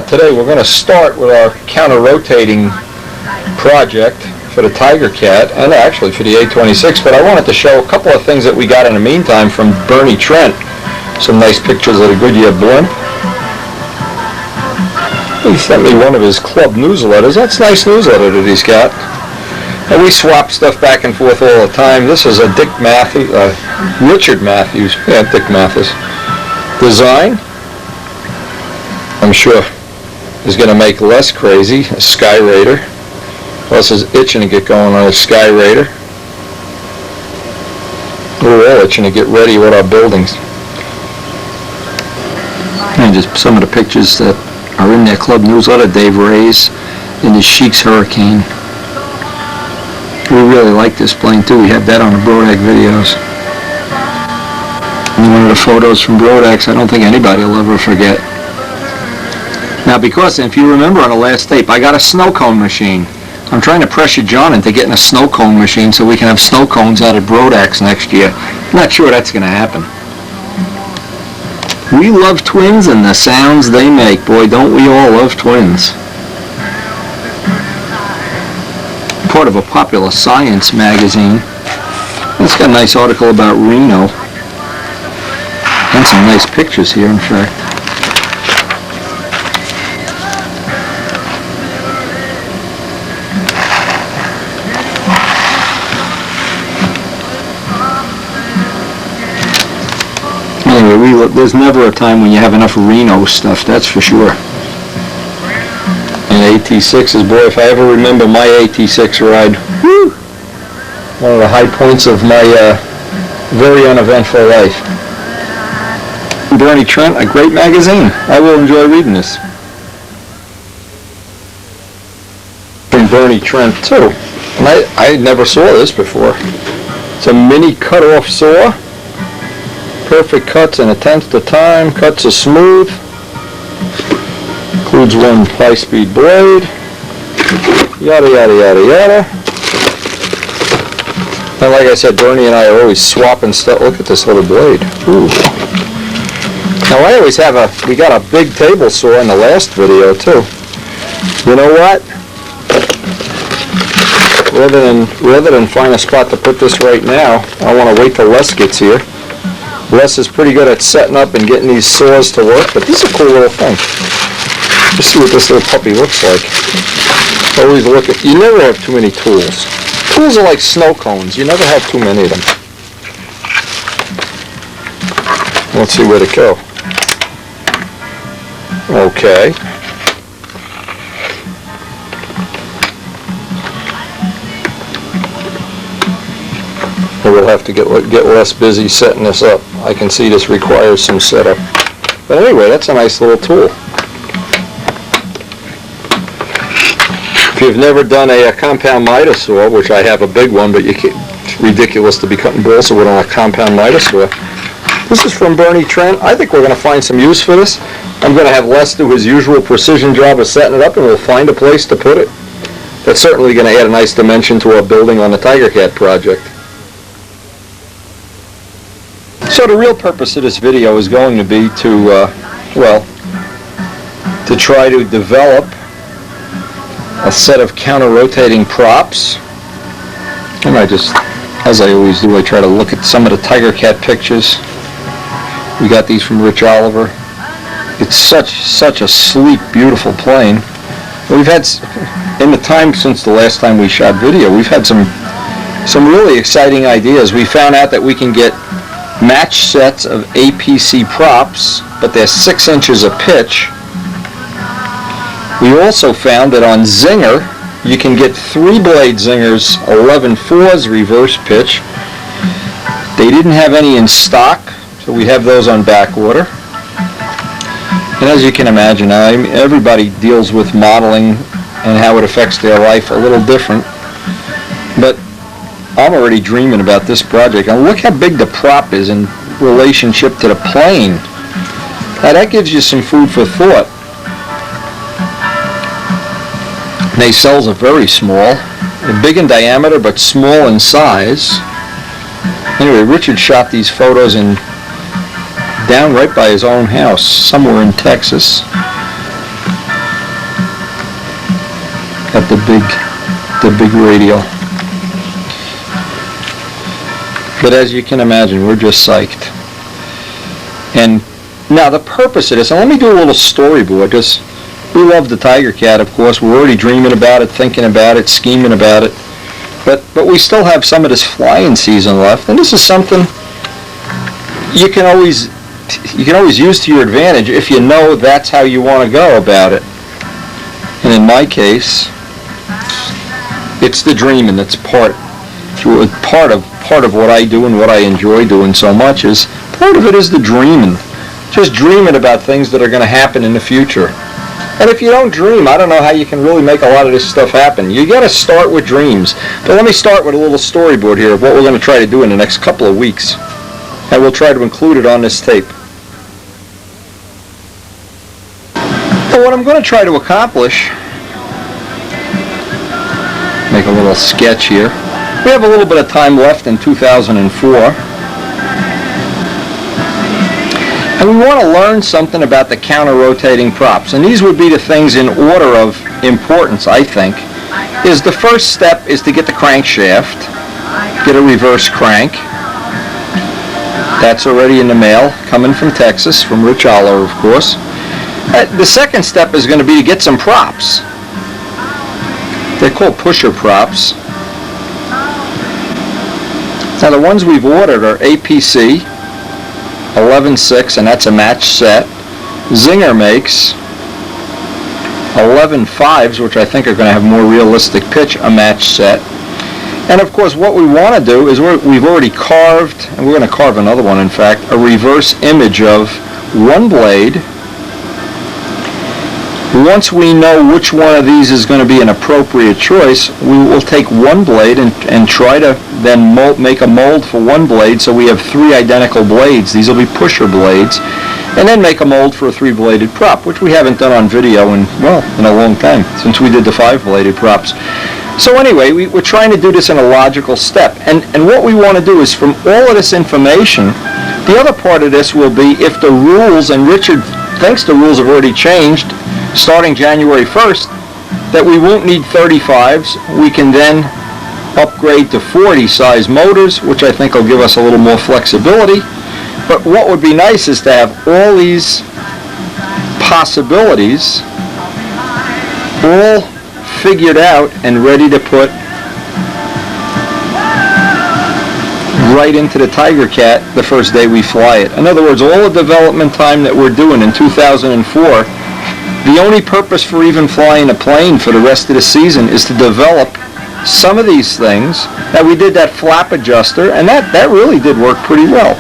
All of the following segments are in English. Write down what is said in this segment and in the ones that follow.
Today we're going to start with our counter-rotating project for the Tigercat and actually for the A26, but I wanted to show a couple of things that we got in the meantime from Bernie Trent. Some nice pictures of the Goodyear blimp. He sent me one of his club newsletters. That's a nice newsletter that he's got. And we swap stuff back and forth all the time. This is a Richard Matthews, Dick Mathis design. I'm sure is going to make Les crazy, a Sky Raider. Les is itching to get going on a Sky Raider. We're all itching to get ready with our buildings. And just some of the pictures that are in their club newsletter. Dave Ray's in the Sheik's Hurricane. We really like this plane too. We have that on the Brodak videos. And one of the photos from Brodak's I don't think anybody will ever forget. Now, because if you remember on the last tape, I got a snow cone machine. I'm trying to pressure John into getting a snow cone machine so we can have snow cones out at Brodak's next year. I'm not sure that's going to happen. We love twins and the sounds they make. Boy, don't we all love twins. Part of a popular science magazine. It's got a nice article about Reno. And some nice pictures here, in fact. Anyway, there's never a time when you have enough Reno stuff, that's for sure. And AT6s, boy, if I ever remember my AT6 ride, whew, one of the high points of my very uneventful life. Bernie Trent, a great magazine. I will enjoy reading this. From Bernie Trent, too. And I never saw this before. It's a mini cut-off saw. Perfect cuts in a tenth the time. Cuts are smooth. Includes one high-speed blade. Yada, yada, yada, yada. And like I said, Bernie and I are always swapping stuff. Look at this little blade. Ooh. Now I always have we got a big table saw in the last video too. You know what? Rather than find a spot to put this right now, I want to wait till Les gets here. Les is pretty good at setting up and getting these saws to work, but this is a cool little thing. Let's see what this little puppy looks like. Always look at, you never have too many tools. Tools are like snow cones. You never have too many of them. Let's see where to go. Okay. We'll have to get less busy setting this up. I can see this requires some setup. But anyway, that's a nice little tool. If you've never done a compound miter saw, which I have a big one, but it's ridiculous to be cutting balsa wood on a compound miter saw. This is from Bernie Trent. I think we're going to find some use for this. I'm going to have Les do his usual precision job of setting it up, and we'll find a place to put it. That's certainly going to add a nice dimension to our building on the Tigercat project. So the real purpose of this video is going to be to, to try to develop a set of counter-rotating props. And I just, as I always do, I try to look at some of the Tigercat pictures. We got these from Rich Oliver. It's such a sleek, beautiful plane. We've had, in the time since the last time we shot video, we've had some really exciting ideas. We found out that we can get match sets of APC props, but they're 6 inches of pitch. We also found that on Zinger, you can get 3-blade Zingers, 11/4s reverse pitch. They didn't have any in stock, so we have those on back order. And as you can imagine, everybody deals with modeling and how it affects their life a little different. But I'm already dreaming about this project. And look how big the prop is in relationship to the plane. Now that gives you some food for thought. Nacelles are very small. They're big in diameter but small in size. Anyway, Richard shot these photos down right by his own house, somewhere in Texas. Got the big radial. But as you can imagine, we're just psyched. And now the purpose of this, and let me do a little storyboard, because we love the Tigercat, of course. We're already dreaming about it, thinking about it, scheming about it. But we still have some of this flying season left, and this is something you can always use to your advantage if you know that's how you want to go about it. And in my case, it's the dreaming that's part of what I do and what I enjoy doing so much. Is part of it is the dreaming, just dreaming about things that are going to happen in the future. And if you don't dream, I don't know how you can really make a lot of this stuff happen. You got to start with dreams. But let me start with a little storyboard here of what we're going to try to do in the next couple of weeks. And we'll try to include it on this tape. And what I'm going to try to accomplish, make a little sketch here. We have a little bit of time left in 2004. And we want to learn something about the counter-rotating props. And these would be the things in order of importance, I think. Is the first step is to get the crankshaft, get a reverse crank. That's already in the mail, coming from Texas, from Rich Aller, of course. The second step is going to be to get some props. They're called pusher props. Now the ones we've ordered are APC 11.6, and that's a match set. Zinger makes 11.5s, which I think are going to have more realistic pitch, a match set. And of course what we want to do is we've already carved, and we're going to carve another one in fact, a reverse image of one blade. Once we know which one of these is going to be an appropriate choice, we will take one blade and try to then make a mold for one blade, so we have three identical blades. These will be pusher blades, and then make a mold for a three-bladed prop, which we haven't done on video in a long time, since we did the five-bladed props. So anyway, we're trying to do this in a logical step, and what we want to do is, from all of this information, the other part of this will be if the rules, and Richard thinks the rules have already changed, starting January 1st, that we won't need 35s. We can then upgrade to 40 size motors, which I think will give us a little more flexibility. But what would be nice is to have all these possibilities all figured out and ready to put right into the Tigercat the first day we fly it. In other words, all the development time that we're doing in 2004, the only purpose for even flying a plane for the rest of the season is to develop some of these things. Now we did that flap adjuster, and that really did work pretty well.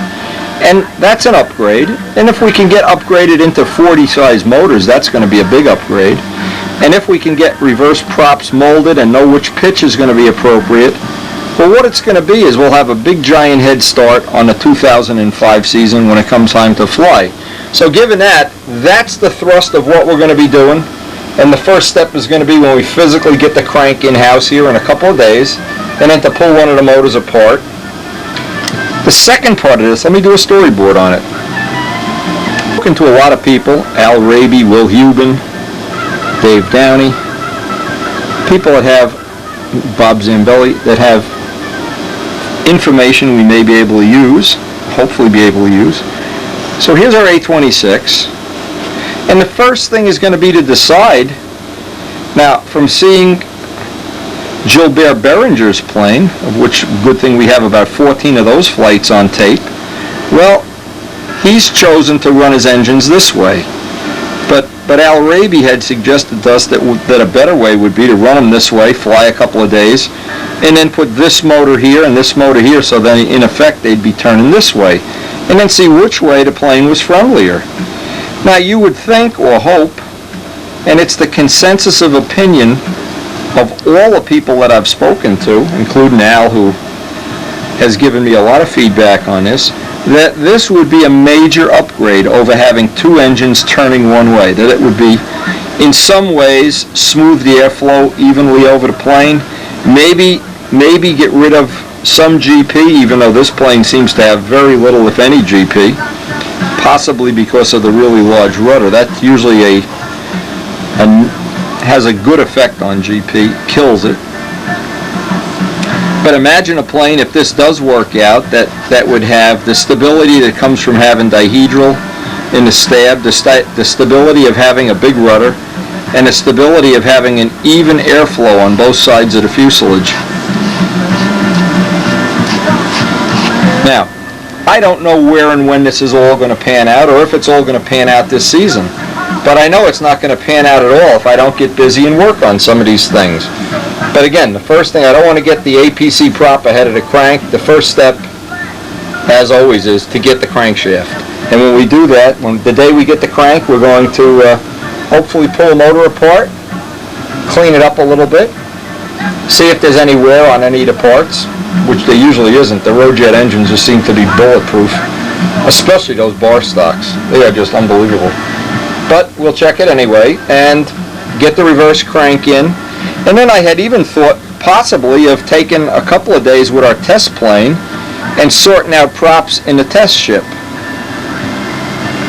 And that's an upgrade. And if we can get upgraded into 40 size motors, that's going to be a big upgrade. And if we can get reverse props molded and know which pitch is going to be appropriate, well, what it's going to be is we'll have a big giant head start on the 2005 season when it comes time to fly. So given that, that's the thrust of what we're going to be doing. And the first step is going to be when we physically get the crank in-house here in a couple of days, and then to pull one of the motors apart. The second part of this, let me do a storyboard on it. I'm talking to a lot of people, Al Raby, Will Hubin, Dave Downey, people that have, Bob Zambelli, that have information we may be able to use, hopefully be able to use. So here's our A26, and the first thing is going to be to decide, now from seeing Gilbert Behringer's plane, of which good thing we have about 14 of those flights on tape, well, he's chosen to run his engines this way. But Al Raby had suggested to us that a better way would be to run them this way, fly a couple of days, and then put this motor here and this motor here, so then in effect they'd be turning this way, and then see which way the plane was friendlier. Now you would think or hope, and it's the consensus of opinion of all the people that I've spoken to, including Al, who has given me a lot of feedback on this, that this would be a major upgrade over having two engines turning one way. That it would be, in some ways, smooth the airflow evenly over the plane. Maybe get rid of some GP, even though this plane seems to have very little, if any, GP, possibly because of the really large rudder. That's usually has a good effect on GP, kills it. But imagine a plane, if this does work out, that would have the stability that comes from having dihedral in the stab, the stability of having a big rudder, and the stability of having an even airflow on both sides of the fuselage. Now, I don't know where and when this is all going to pan out, or if it's all going to pan out this season. But I know it's not going to pan out at all if I don't get busy and work on some of these things. But again, the first thing, I don't want to get the APC prop ahead of the crank. The first step, as always, is to get the crankshaft. And when we do that, the day we get the crank, we're going to hopefully pull the motor apart, clean it up a little bit, see if there's any wear on any of the parts, which there usually isn't. The Rojet engines just seem to be bulletproof, especially those bar stocks. They are just unbelievable. But we'll check it anyway and get the reverse crank in. And then I had even thought possibly of taking a couple of days with our test plane and sorting out props in the test ship,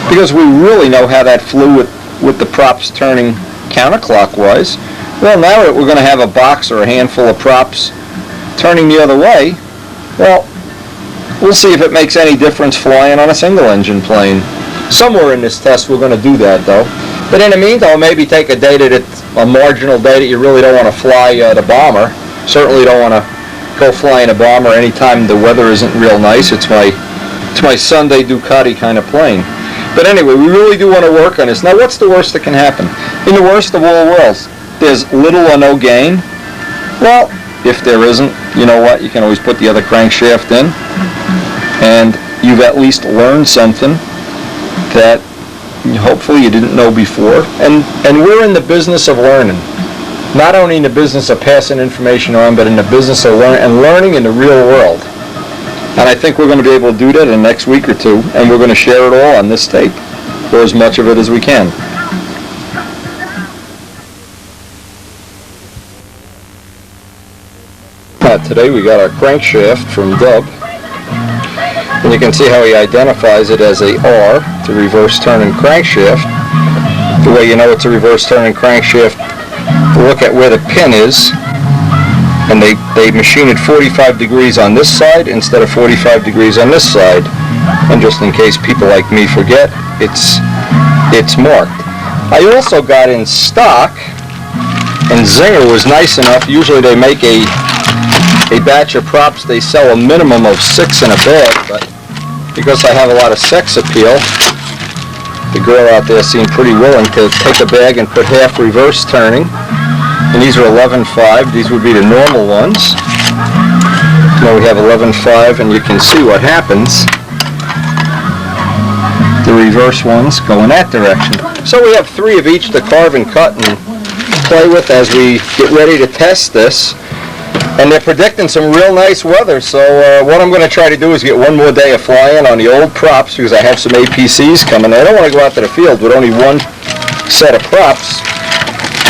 because we really know how that flew with the props turning counterclockwise. Well, now that we're going to have a box or a handful of props turning the other way, well, we'll see if it makes any difference flying on a single engine plane. Somewhere in this test we're going to do that though. But in the meantime, maybe take a day a marginal day that you really don't want to fly the bomber. Certainly don't want to go flying a bomber anytime the weather isn't real nice. It's my Sunday Ducati kind of plane. But anyway, we really do want to work on this. Now, what's the worst that can happen? In the worst of all worlds, there's little or no gain. Well, if there isn't, you know what? You can always put the other crankshaft in, and you've at least learned something that hopefully you didn't know before. And we're in the business of learning. Not only in the business of passing information on, but in the business of learning in the real world. And I think we're going to be able to do that in the next week or two, and we're going to share it all on this tape, or as much of it as we can. Today we got our crankshaft from Dub, and you can see how he identifies it as a R, it's a reverse turning crankshaft. The way you know it's a reverse turning crankshaft, look at where the pin is, and they machine it 45 degrees on this side instead of 45 degrees on this side. And just in case people like me forget, it's marked. I also got in stock, and Zinger was nice enough. Usually they make a batch of props, they sell a minimum of 6 in a bag, but because I have a lot of sex appeal, the girl out there seemed pretty willing to take a bag and put half reverse turning. And these are 11.5. These would be the normal ones. Now we have 11.5, and you can see what happens. The reverse ones go in that direction. So we have 3 of each to carve and cut and play with as we get ready to test this. And they're predicting some real nice weather, so what I'm going to try to do is get one more day of flying on the old props, because I have some APCs coming. I don't want to go out to the field with only one set of props.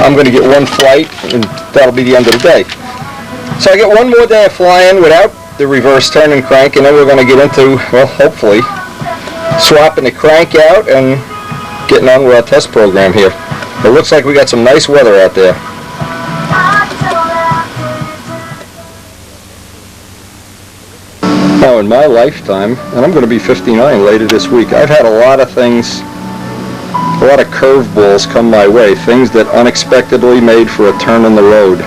I'm going to get one flight, and that'll be the end of the day. So I get one more day of flying without the reverse turn and crank, and then we're going to get into, well, hopefully, swapping the crank out and getting on with our test program here. It looks like we got some nice weather out there. Now, in my lifetime, and I'm going to be 59 later this week, I've had a lot of things, a lot of curveballs come my way, things that unexpectedly made for a turn in the road.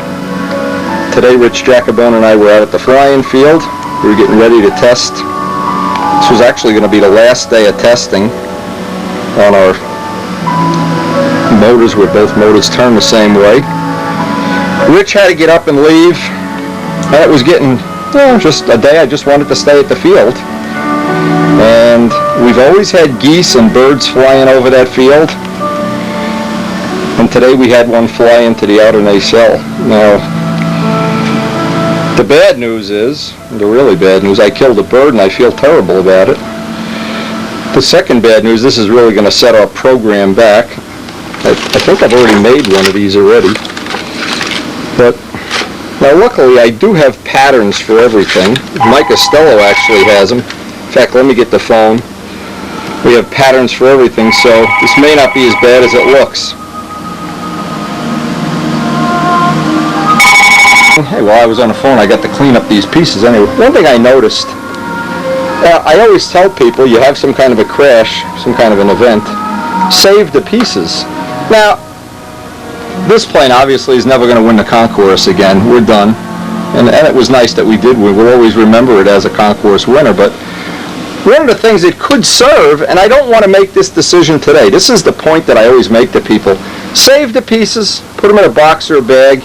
Today, Rich Jacobone and I were out at the flying field. We were getting ready to test. This was actually going to be the last day of testing on our motors, where both motors turn the same way. Rich had to get up and leave, and it was getting just a day I just wanted to stay at the field. And we've always had geese and birds flying over that field. And today we had one fly into the outer nacelle. Now, the bad news is, the really bad news, I killed a bird and I feel terrible about it. The second bad news, this is really going to set our program back. I think I've already made one of these already. But now, luckily, I do have patterns for everything. Mike Costello actually has them. In fact, let me get the phone. We have patterns for everything, so this may not be as bad as it looks. Hey, while I was on the phone, I got to clean up these pieces. Anyway, one thing I noticed, I always tell people, you have some kind of a crash, some kind of an event, save the pieces. Now, this plane obviously is never going to win the concourse again. We're done. And it was nice that we did win. We'll always remember it as a concourse winner. But one of the things it could serve, and I don't want to make this decision today. This is the point that I always make to people. Save the pieces, put them in a box or a bag.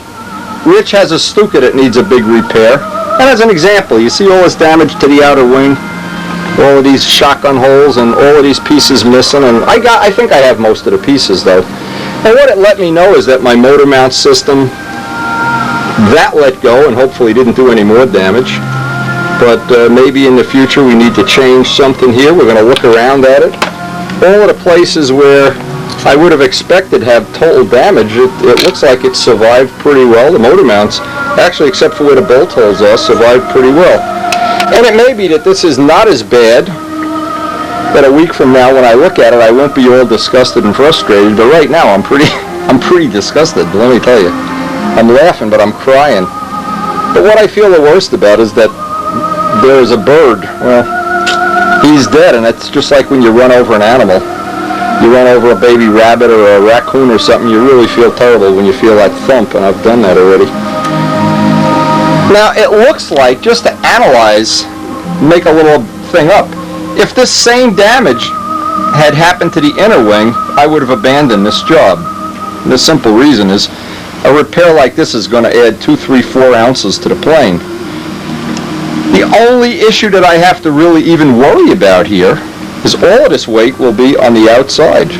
Rich has a Stuka that needs a big repair. And as an example, you see all this damage to the outer wing, all of these shotgun holes and all of these pieces missing. And I think I have most of the pieces though. And what it let me know is that my motor mount system, that let go and hopefully didn't do any more damage. But maybe in the future we need to change something here. We're going to look around at it. All of the places where I would have expected to have total damage, it looks like it survived pretty well. The motor mounts, actually except for where the bolt holes are, survived pretty well. And it may be that this is not as bad, that a week from now when I look at it I won't be all disgusted and frustrated, but right now I'm pretty disgusted, let me tell you. I'm laughing, but I'm crying. But what I feel the worst about is that there's a bird. Well, he's dead, and it's just like when you run over an animal. You run over a baby rabbit or a raccoon or something, you really feel terrible when you feel that thump, and I've done that already. Now, it looks like, just to analyze, make a little thing up, if this same damage had happened to the inner wing, I would have abandoned this job. And the simple reason is, a repair like this is going to add 2, 3, 4 ounces to the plane. The only issue that I have to really even worry about here is all of this weight will be on the outside.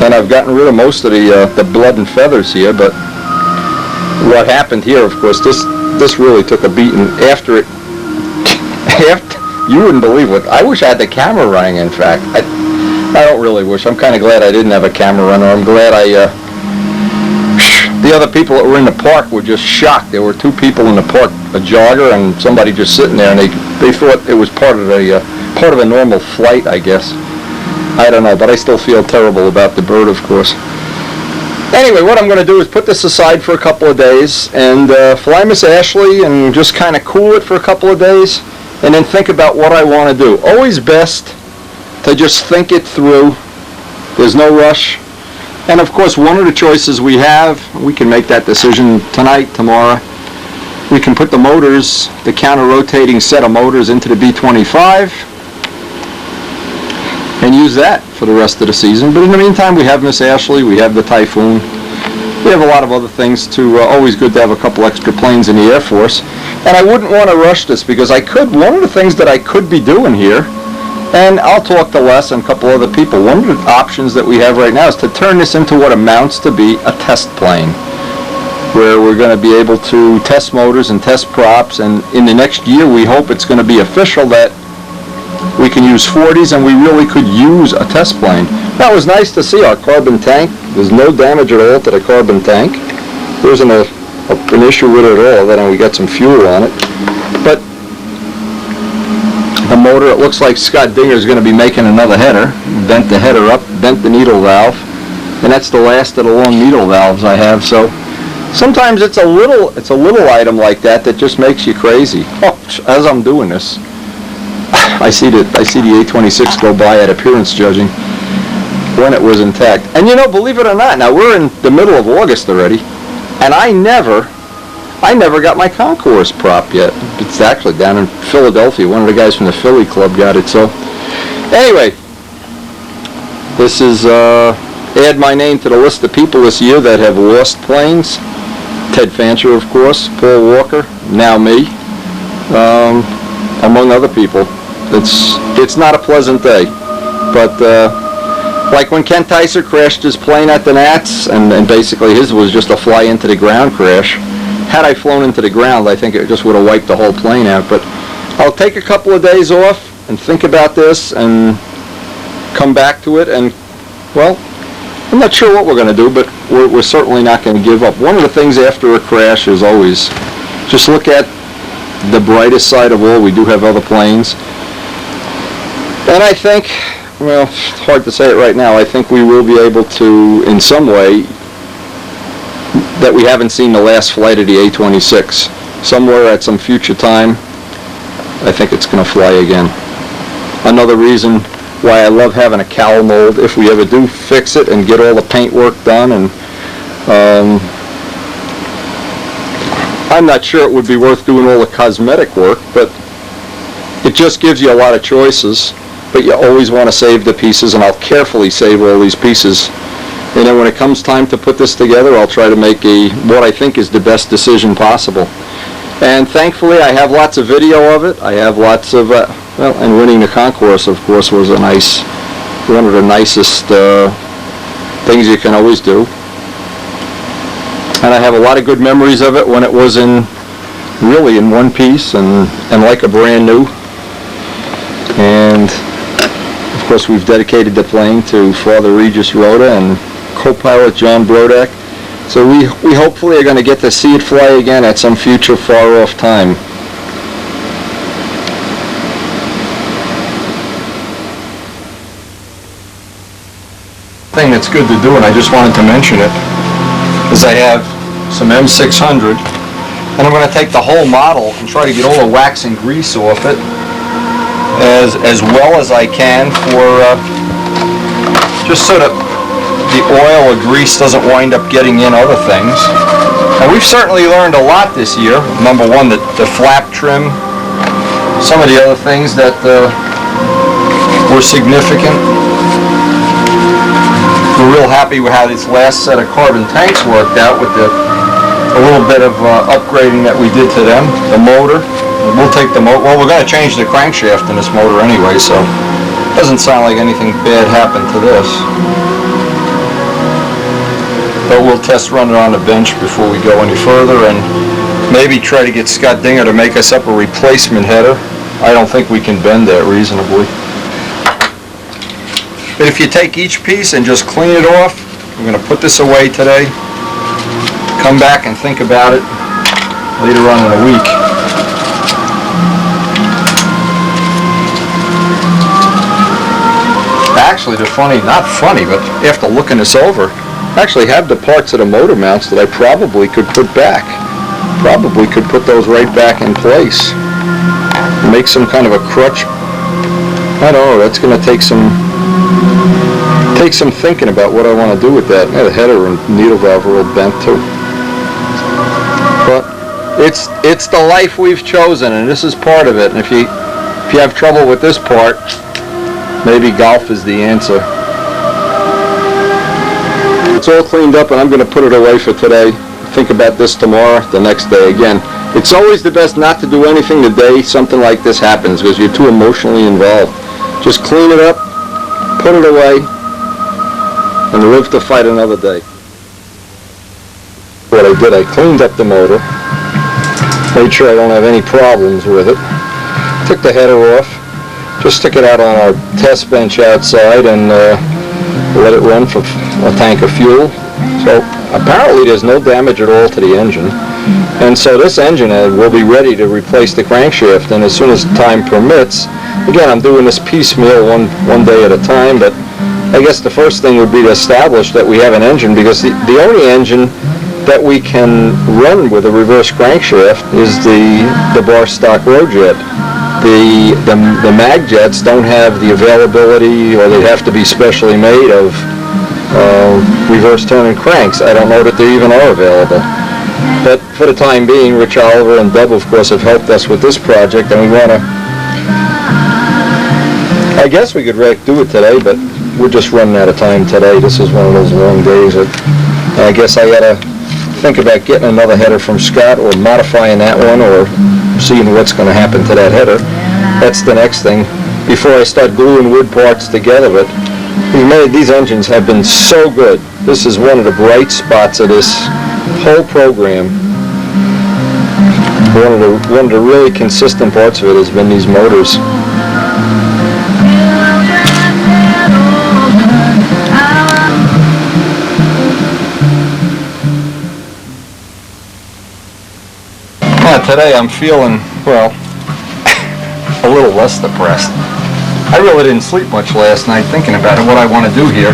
And I've gotten rid of most of the blood and feathers here, but what happened here, of course, this really took a beating after it. You wouldn't believe what. I wish I had the camera running, in fact. I don't really wish. I'm kind of glad I didn't have a camera runner. I'm glad the other people that were in the park were just shocked. There were 2 people in the park, a jogger and somebody just sitting there, and they thought it was part of a normal flight, I guess. I don't know, but I still feel terrible about the bird, of course. Anyway, what I'm going to do is put this aside for a couple of days and fly Miss Ashley and just kind of cool it for a couple of days and then think about what I want to do. Always best to just think it through. There's no rush. And of course, one of the choices we have, we can make that decision tonight, tomorrow. We can put the motors, the counter-rotating set of motors into the B-25 and use that for the rest of the season. But in the meantime, we have Miss Ashley, we have the Typhoon. We have a lot of other things to, always good to have a couple extra planes in the Air Force. And I wouldn't want to rush this because one of the things that I could be doing here, and I'll talk to Les and a couple other people, one of the options that we have right now is to turn this into what amounts to be a test plane, where we're going to be able to test motors and test props, and in the next year we hope it's going to be official that we can use 40s and we really could use a test plane. That was nice to see our carbon tank. There's no damage at all to the carbon tank. There isn't an issue with it at all, then we got some fuel on it. But the motor, it looks like Scott Dinger is going to be making another header. Bent the header up, bent the needle valve, and that's the last of the long needle valves I have. So sometimes it's a little item like that just makes you crazy. Oh, as I'm doing this, I see the A26 go by at appearance judging when it was intact. And believe it or not, now we're in the middle of August already, and I never got my concourse prop yet. It's actually down in Philadelphia. One of the guys from the Philly Club got it. So anyway, this is add my name to the list of people this year that have lost planes. Ted Fancher, of course, Paul Walker, now me, among other people. It's not a pleasant day, but like when Ken Tyser crashed his plane at the Nats, and basically his was just a fly into the ground crash. Had I flown into the ground, I think it just would have wiped the whole plane out. But I'll take a couple of days off and think about this and come back to it. And, well, I'm not sure what we're going to do, but we're certainly not going to give up. One of the things after a crash is always just look at the brightest side of all. We do have other planes. And I think, well, it's hard to say it right now, I think we will be able to, in some way, that we haven't seen the last flight of the A-26. Somewhere at some future time, I think it's going to fly again. Another reason why I love having a cowl mold, if we ever do fix it and get all the paint work done, and I'm not sure it would be worth doing all the cosmetic work, but it just gives you a lot of choices. But you always want to save the pieces, and I'll carefully save all these pieces. And then when it comes time to put this together, I'll try to make what I think is the best decision possible. And thankfully, I have lots of video of it. I have lots of, and winning the concourse, of course, was one of the nicest things you can always do. And I have a lot of good memories of it when it was really in one piece and like a brand new. And of course, we've dedicated the plane to Father Regis Rhoda and co-pilot John Brodak. So we hopefully are going to get to see it fly again at some future far-off time. Thing that's good to do, and I just wanted to mention it, is I have some M600, and I'm going to take the whole model and try to get all the wax and grease off it as well as I can for just so that the oil or grease doesn't wind up getting in other things. And we've certainly learned a lot this year. Number one, the flap trim, some of the other things that were significant. We're real happy with how this last set of carbon tanks worked out with a little bit of upgrading that we did to them. The motor, we'll take the motor. Well, we're going to change the crankshaft in this motor anyway, so it doesn't sound like anything bad happened to this. But we'll test run it on the bench before we go any further, and maybe try to get Scott Dinger to make us up a replacement header. I don't think we can bend that reasonably. But if you take each piece and just clean it off, I'm going to put this away today, come back and think about it later on in the week. Actually, not funny, but after looking this over, I actually have the parts of the motor mounts that I probably could put back. Probably could put those right back in place. Make some kind of a crutch. I don't know, that's going to take some thinking about what I want to do with that. The header and needle valve are all bent too. But it's the life we've chosen, and this is part of it. And if you have trouble with this part, maybe golf is the answer. It's all cleaned up, and I'm going to put it away for today. Think about this tomorrow, the next day again. It's always the best not to do anything the day something like this happens, because you're too emotionally involved. Just clean it up, put it away, and live to fight another day. What I did, I cleaned up the motor, made sure I don't have any problems with it, took the header off, just took it out on our test bench outside and let it run for a tank of fuel. So apparently there's no damage at all to the engine. And so this engine will be ready to replace the crankshaft, and as soon as time permits, again, I'm doing this piecemeal one day at a time, but I guess the first thing would be to establish that we have an engine, because the only engine that we can run with a reverse crankshaft is the bar stock Rojet. The mag jets don't have the availability, or they have to be specially made of reverse turning cranks. I don't know that they even are available. But for the time being, Rich Oliver and Deb, of course, have helped us with this project, and we want to, I guess we could do it today, but we're just running out of time today. This is one of those long days. I guess I got to think about getting another header from Scott, or modifying that one, or seeing what's going to happen to that header. That's the next thing before I start gluing wood parts together. But these engines have been so good. This is one of the bright spots of this whole program. One of the really consistent parts of it has been these motors. Today I'm feeling, well, a little less depressed. I really didn't sleep much last night thinking about what I want to do here.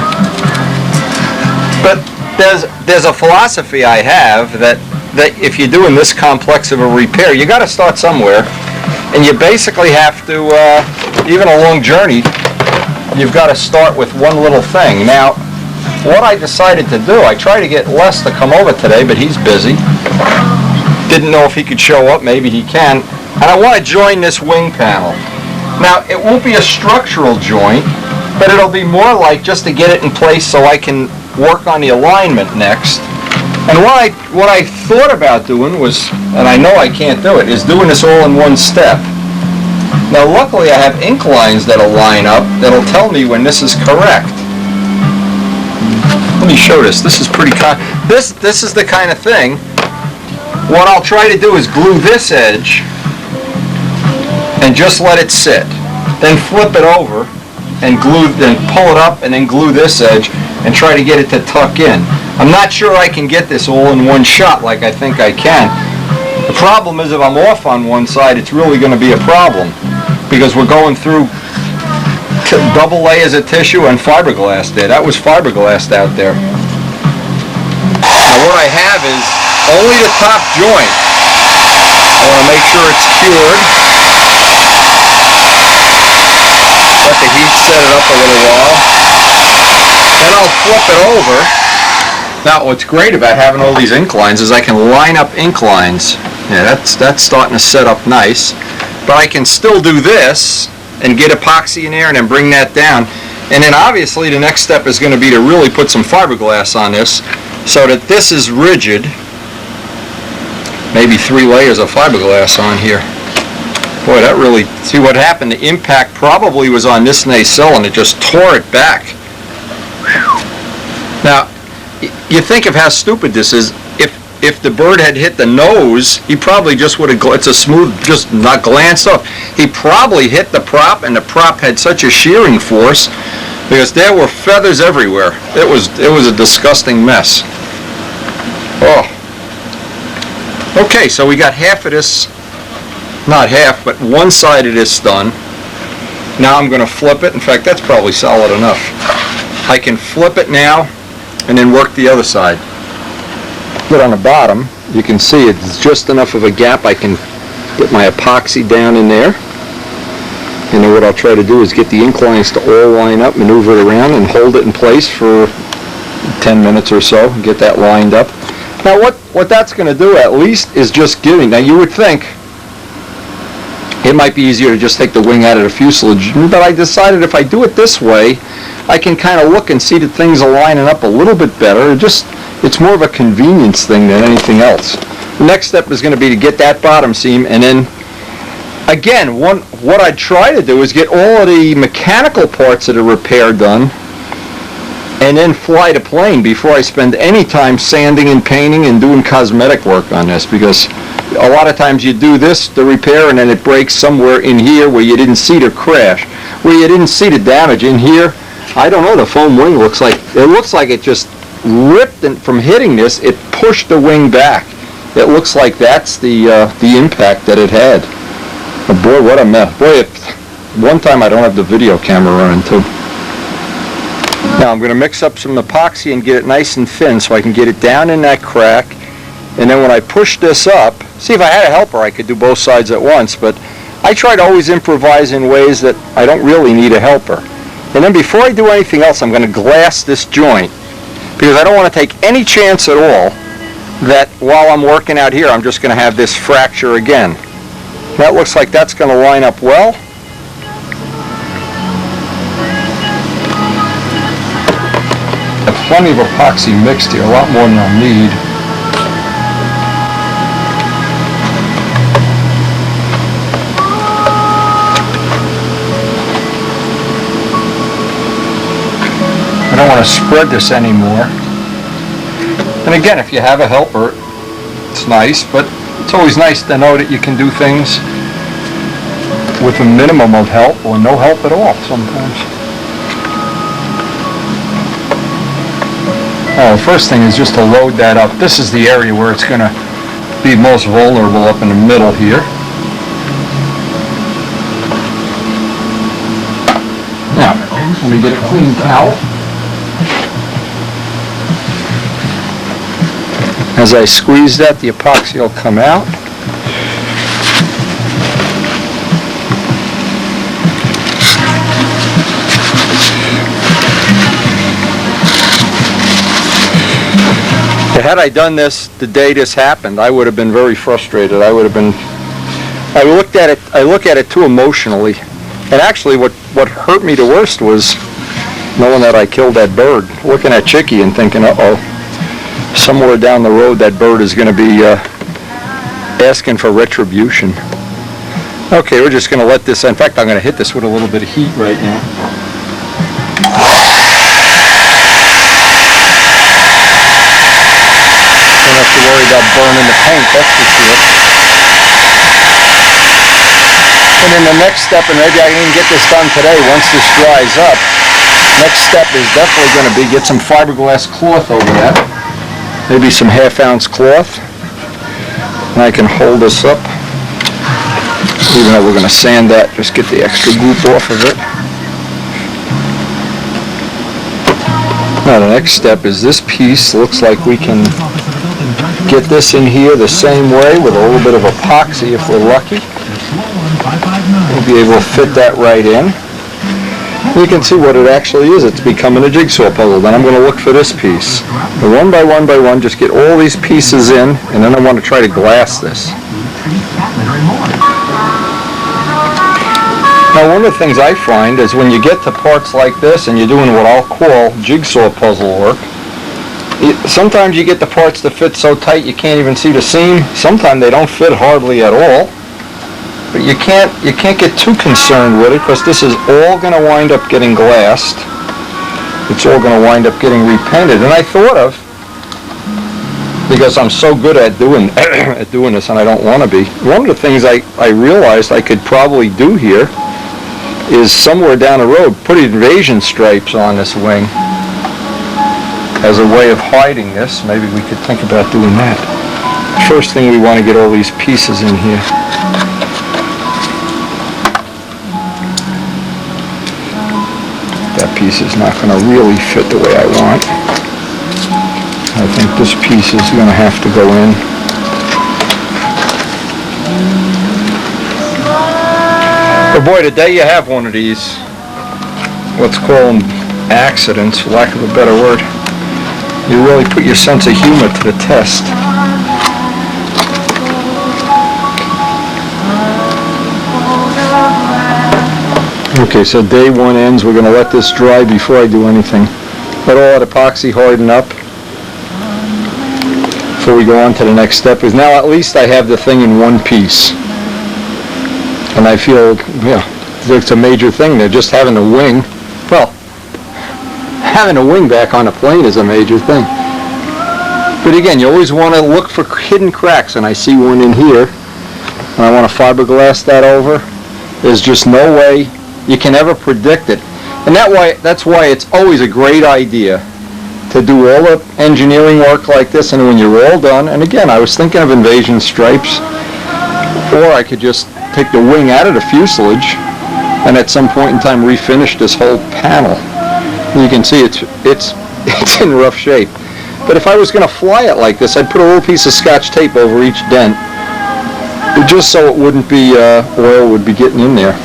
But there's a philosophy I have that if you're doing this complex of a repair, you got to start somewhere, and you basically have to, even a long journey, you've got to start with one little thing. Now, what I decided to do, I tried to get Les to come over today, but he's busy. Didn't know if he could show up. Maybe he can. And I want to join this wing panel. Now, it won't be a structural joint, but it'll be more like just to get it in place so I can work on the alignment next. And what I thought about doing was, and I know I can't do it, is doing this all in one step. Now, luckily, I have ink lines that'll line up that'll tell me when this is correct. Let me show this. This is pretty this is the kind of thing. What I'll try to do is glue this edge and just let it sit. Then flip it over and then pull it up and then glue this edge and try to get it to tuck in. I'm not sure I can get this all in one shot like I think I can. The problem is if I'm off on one side, it's really going to be a problem because we're going through double layers of tissue and fiberglass there. That was fiberglassed out there. Now what I have is only the top joint. I want to make sure it's cured. Let the heat set it up a little while. Then I'll flip it over. Now what's great about having all these ink lines is I can line up ink lines. Yeah, that's starting to set up nice. But I can still do this and get epoxy in there and then bring that down. And then obviously the next step is going to be to really put some fiberglass on this so that this is rigid. Maybe 3 layers of fiberglass on here. Boy, that really, see what happened, the impact probably was on this nacelle and it just tore it back. Now, you think of how stupid this is. If the bird had hit the nose, he probably just would have, it's a smooth, just not glanced off. He probably hit the prop and the prop had such a shearing force because there were feathers everywhere. It was a disgusting mess. Oh. Okay, so we got half of this, not half, but one side of this done. Now I'm going to flip it. In fact, that's probably solid enough. I can flip it now and then work the other side. But on the bottom, you can see it's just enough of a gap. I can get my epoxy down in there. And then what I'll try to do is get the ink lines to all line up, maneuver it around, and hold it in place for 10 minutes or so, and get that lined up. Now what that's going to do at least is just giving. Now you would think it might be easier to just take the wing out of the fuselage, but I decided if I do it this way, I can kind of look and see that things are lining up a little bit better. It's more of a convenience thing than anything else. The next step is going to be to get that bottom seam, and then again, what I'd try to do is get all of the mechanical parts of the repair done and then fly the plane before I spend any time sanding and painting and doing cosmetic work on this, because a lot of times you do this, the repair, and then it breaks somewhere in here where you didn't see the crash, where you didn't see the damage. In here, I don't know, the foam wing looks like it just ripped, and from hitting this, it pushed the wing back. It looks like that's the impact that it had. But boy, what a mess. Boy, one time I don't have the video camera running too. Now I'm going to mix up some epoxy and get it nice and thin so I can get it down in that crack. And then when I push this up, see, if I had a helper I could do both sides at once, but I try to always improvise in ways that I don't really need a helper. And then before I do anything else, I'm going to glass this joint, because I don't want to take any chance at all that while I'm working out here I'm just going to have this fracture again. That looks like that's going to line up well. I have plenty of epoxy mixed here, a lot more than I'll need. I don't want to spread this anymore. And again, if you have a helper, it's nice, but it's always nice to know that you can do things with a minimum of help or no help at all sometimes. The first thing is just to load that up. This is the area where it's going to be most vulnerable, up in the middle here. Now, let me get a clean towel. As I squeeze that, the epoxy will come out. Had I done this the day this happened, I would have been very frustrated. I look at it too emotionally. And actually what hurt me the worst was knowing that I killed that bird. Looking at Chicky and thinking, uh-oh, somewhere down the road that bird is going to be asking for retribution. Okay, we're just going to let this, in fact, I'm going to hit this with a little bit of heat right now. Don't have to worry about burning the paint, that's for sure. And then the next step, and maybe I can even get this done today once this dries up, next step is definitely going to be get some fiberglass cloth over that. Maybe some half-ounce cloth. And I can hold this up. Even though we're going to sand that, just get the extra goop off of it. Now the next step is this piece. Looks like we can get this in here the same way with a little bit of epoxy if we're lucky. We'll be able to fit that right in. You can see what it actually is. It's becoming a jigsaw puzzle. Then I'm going to look for this piece. And one by one, just get all these pieces in, and then I want to try to glass this. Now one of the things I find is when you get to parts like this and you're doing what I'll call jigsaw puzzle work, sometimes you get the parts that fit so tight you can't even see the seam. Sometimes they don't fit hardly at all. But you can't get too concerned with it because this is all going to wind up getting glassed. It's all going to wind up getting repainted. And I thought of, because I'm so good at doing this and I don't want to be, one of the things I realized I could probably do here is somewhere down the road put invasion stripes on this wing as a way of hiding this. Maybe we could think about doing that. First thing, we want to get all these pieces in here. That piece is not going to really fit the way I want. I think this piece is going to have to go in. But boy, the day you have one of these, let's call them accidents, for lack of a better word, you really put your sense of humor to the test. Okay, so day one ends. We're going to let this dry before I do anything. Let all that epoxy harden up before we go on to the next step. Because now at least I have the thing in one piece. And I feel, yeah, it's a major thing there. Just having the wing, well, having a wing back on a plane is a major thing. But again, you always want to look for hidden cracks, and I see one in here. And I want to fiberglass that over. There's just no way you can ever predict it. And that's why it's always a great idea to do all the engineering work like this, and when you're all done, and again, I was thinking of invasion stripes, or I could just take the wing out of the fuselage and at some point in time refinish this whole panel. You can see it's in rough shape. But if I was going to fly it like this, I'd put a little piece of Scotch tape over each dent, just so it wouldn't be, oil would be getting in there.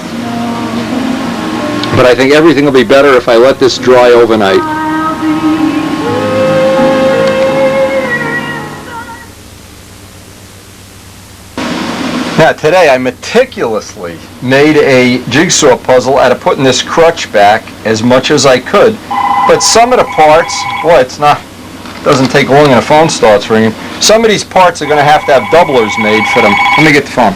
But I think everything will be better if I let this dry overnight. Now today I meticulously made a jigsaw puzzle out of putting this crutch back as much as I could. But some of the parts, boy, doesn't take long and the phone starts ringing. Some of these parts are going to have doublers made for them. Let me get the phone.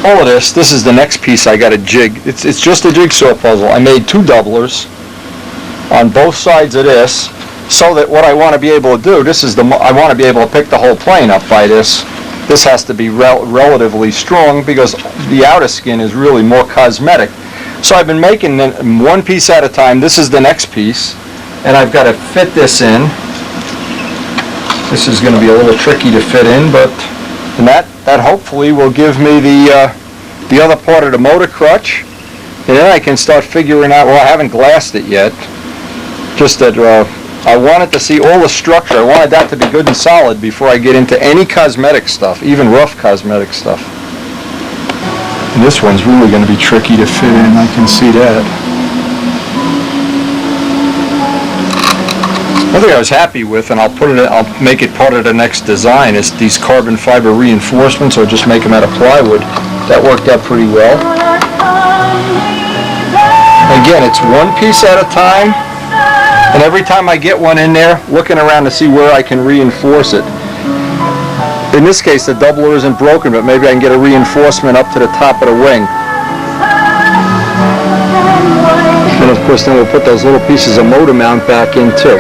All of this is the next piece I got to jig. It's just a jigsaw puzzle. I made 2 doublers on both sides of this, so that what I want to be able to do, I want to be able to pick the whole plane up by this. This has to be relatively strong because the outer skin is really more cosmetic. So I've been making one piece at a time. This is the next piece, and I've got to fit this in. This is going to be a little tricky to fit in, but that hopefully will give me the other part of the motor crutch, and then I can start figuring out. Well, I haven't glassed it yet. Just that I wanted to see all the structure. I wanted that to be good and solid before I get into any cosmetic stuff, even rough cosmetic stuff. And this one's really going to be tricky to fit in, I can see that. One thing I was happy with, and I'll make it part of the next design, is these carbon fiber reinforcements, or just make them out of plywood. That worked out pretty well. Again, it's one piece at a time, and every time I get one in there, looking around to see where I can reinforce it. In this case, the doubler isn't broken, but maybe I can get a reinforcement up to the top of the wing. And of course, then we'll put those little pieces of motor mount back in too.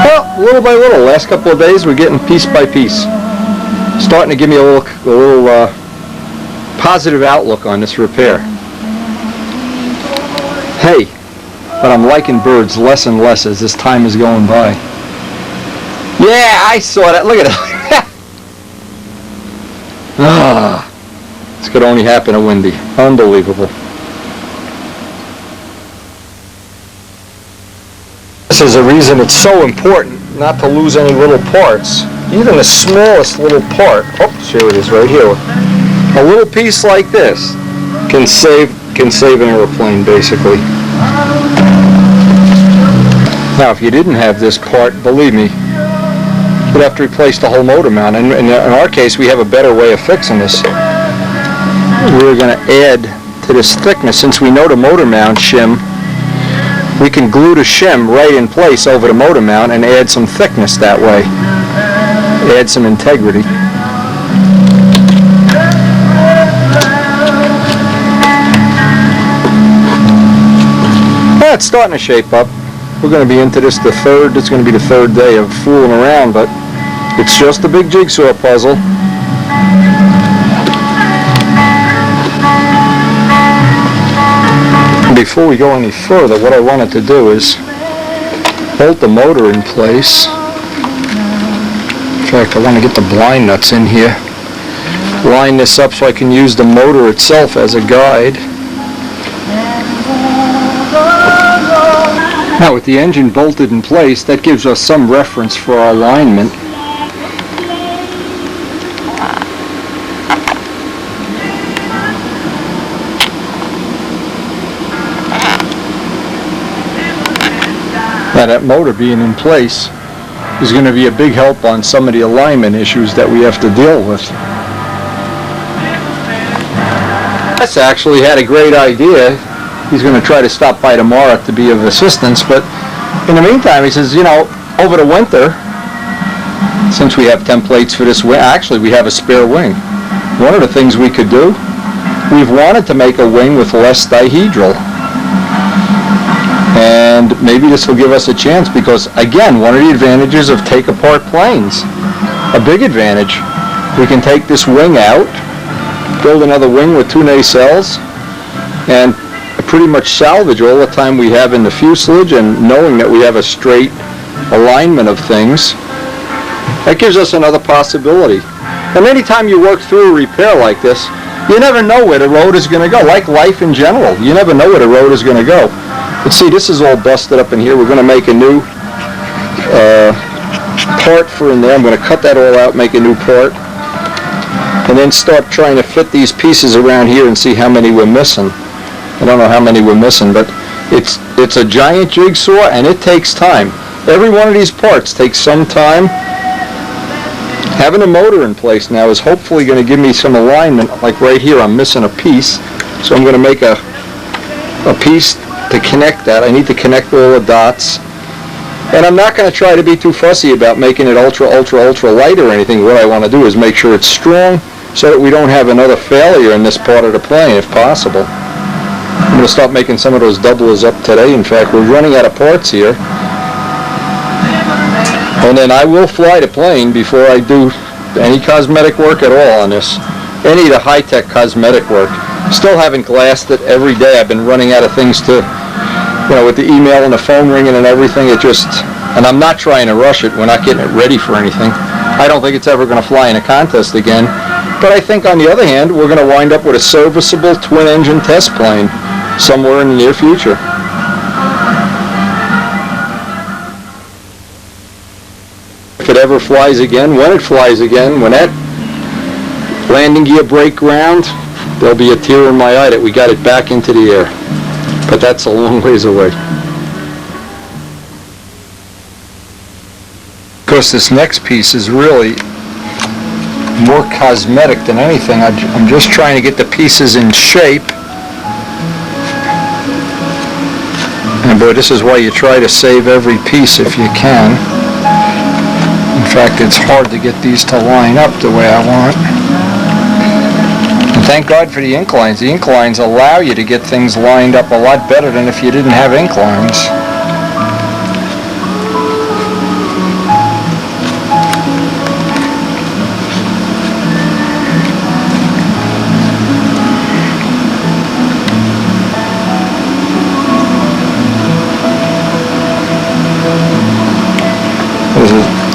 Well, little by little, last couple of days, we're getting piece by piece. Starting to give me a little positive outlook on this repair. Hey, but I'm liking birds less and less as this time is going by. Yeah, I saw that. Look at it. This could only happen at Windy. Unbelievable. This is the reason it's so important not to lose any little parts. Even the smallest little part. Oh, here it is right here. A little piece like this can save an airplane, basically. Now, if you didn't have this part, believe me, you'd have to replace the whole motor mount. And in our case, we have a better way of fixing this. We're going to add to this thickness, since we know the motor mount shim, we can glue the shim right in place over the motor mount and add some thickness that way. Add some integrity. Yeah, it's starting to shape up. We're going to be into this it's going to be the third day of fooling around, but it's just a big jigsaw puzzle. Before we go any further, what I wanted to do is bolt the motor in place. In fact, I want to get the blind nuts in here. Line this up so I can use the motor itself as a guide. Now, with the engine bolted in place, that gives us some reference for our alignment. Now, that motor being in place is going to be a big help on some of the alignment issues that we have to deal with. That's actually had a great idea. He's going to try to stop by tomorrow to be of assistance, but in the meantime, he says, you know, over the winter, since we have templates for this wing, actually we have a spare wing. One of the things we could do, we've wanted to make a wing with less dihedral. And maybe this will give us a chance, because again, one of the advantages of take-apart planes, a big advantage, we can take this wing out, build another wing with two nacelles, and pretty much salvage all the time we have in the fuselage, and knowing that we have a straight alignment of things, that gives us another possibility. And anytime you work through a repair like this, you never know where the road is going to go. Like life in general, you never know where the road is going to go. But see, this is all busted up in here. We're going to make a new part for in there. I'm going to cut that all out, make a new part, and then start trying to fit these pieces around here and see how many we're missing. I don't know how many we're missing, but it's a giant jigsaw, and it takes time. Every one of these parts takes some time. Having a motor in place now is hopefully going to give me some alignment. Like right here, I'm missing a piece, so I'm going to make a piece to connect that. I need to connect all the dots. And I'm not going to try to be too fussy about making it ultra light or anything. What I want to do is make sure it's strong so that we don't have another failure in this part of the plane if possible. I'm going to start making some of those doublers up today. In fact, we're running out of parts here. And then I will fly the plane before I do any cosmetic work at all on this. Any of the high-tech cosmetic work. Still haven't glassed it every day. I've been running out of things to, you know, with the email and the phone ringing and everything, and I'm not trying to rush it. We're not getting it ready for anything. I don't think it's ever going to fly in a contest again. But I think, on the other hand, we're going to wind up with a serviceable twin-engine test plane somewhere in the near future. ever flies again, when it flies again, when that landing gear break ground, there'll be a tear in my eye that we got it back into the air. But that's a long ways away. Of course, this next piece is really more cosmetic than anything. I'm just trying to get the pieces in shape. And boy, this is why you try to save every piece if you can. In fact, it's hard to get these to line up the way I want. And thank God for the inclines. The inclines allow you to get things lined up a lot better than if you didn't have inclines.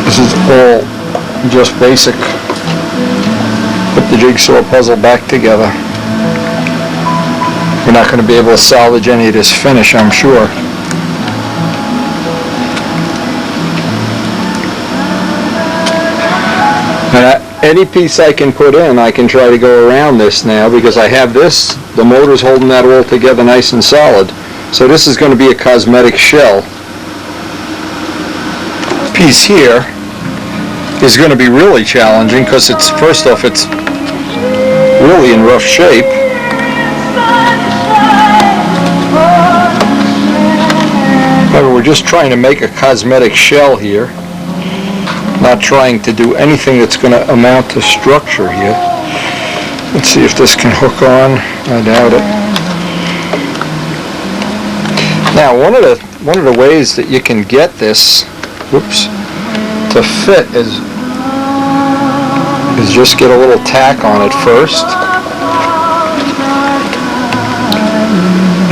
This is all just basic. Put the jigsaw puzzle back together. We're not going to be able to salvage any of this finish, I'm sure. And any piece I can put in, I can try to go around this now because I have this, the motor's holding that all together nice and solid. So this is going to be a cosmetic shell. Piece here is going to be really challenging because it's, first off, it's really in rough shape. However, we're just trying to make a cosmetic shell here, not trying to do anything that's going to amount to structure here. Let's see if this can hook on. I doubt it. Now, one of the ways that you can get this, whoops, to fit is just get a little tack on it first.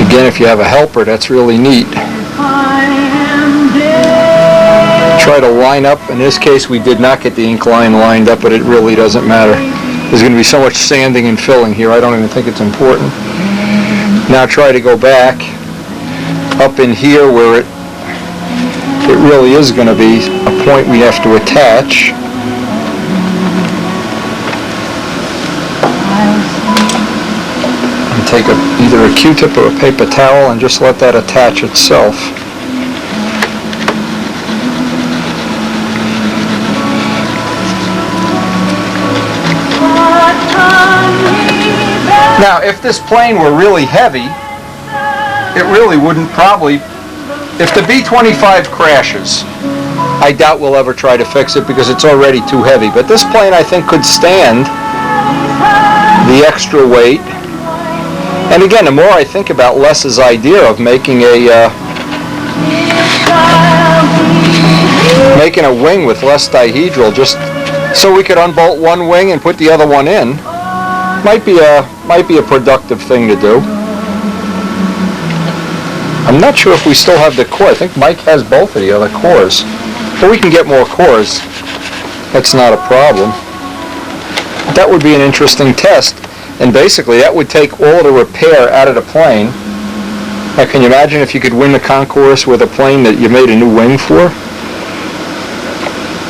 Again, if you have a helper, that's really neat. Try to line up. In this case, we did not get the incline lined up, but it really doesn't matter. There's going to be so much sanding and filling here, I don't even think it's important. Now try to go back up in here where it really is going to be a point we have to attach. And take either a Q-tip or a paper towel and just let that attach itself. Now, if this plane were really heavy, it really wouldn't probably. If the B-25 crashes, I doubt we'll ever try to fix it because it's already too heavy. But this plane, I think, could stand the extra weight. And again, the more I think about Les's idea of making a wing with less dihedral, just so we could unbolt one wing and put the other one in, might be a productive thing to do. I'm not sure if we still have the core. I think Mike has both of the other cores. But we can get more cores. That's not a problem. That would be an interesting test. And basically, that would take all the repair out of the plane. Now, can you imagine if you could win the concourse with a plane that you made a new wing for?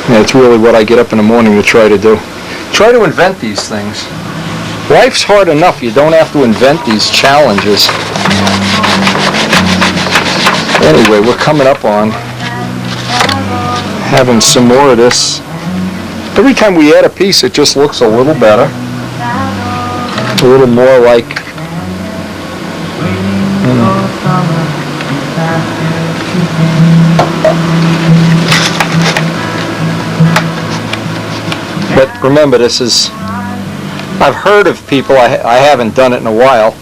Yeah, it's really what I get up in the morning to try to do. Try to invent these things. Life's hard enough. You don't have to invent these challenges. Anyway, we're coming up on having some more of this. Every time we add a piece, it just looks a little better. A little more like, But remember, this is, I've heard of people, I haven't done it in a while,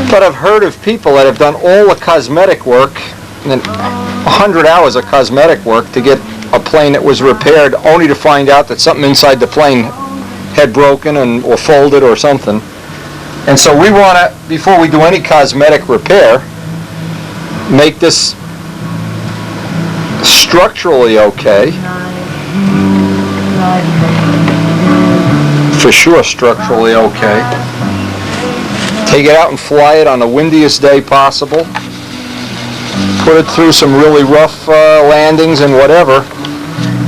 but I've heard of people that have done all the cosmetic work, and 100 hours of cosmetic work to get a plane that was repaired, only to find out that something inside the plane had broken or folded or something. And so we want to, before we do any cosmetic repair, make this structurally okay. For sure structurally okay. Take it out and fly it on the windiest day possible. Put it through some really rough landings and whatever.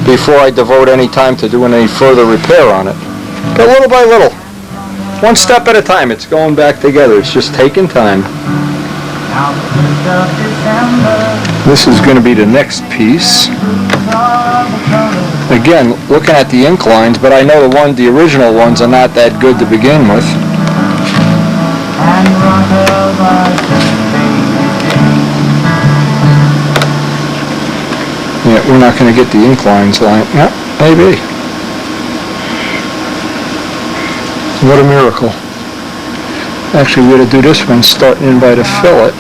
before I devote any time to doing any further repair on it. But little by little, one step at a time, it's going back together. It's just taking time. This is going to be the next piece. Again, looking at the inclines, but I know the original ones are not that good to begin with. Yeah, we're not going to get the inclines line. Yeah, maybe. What a miracle. Actually, we're going to do this one starting in by the fillet.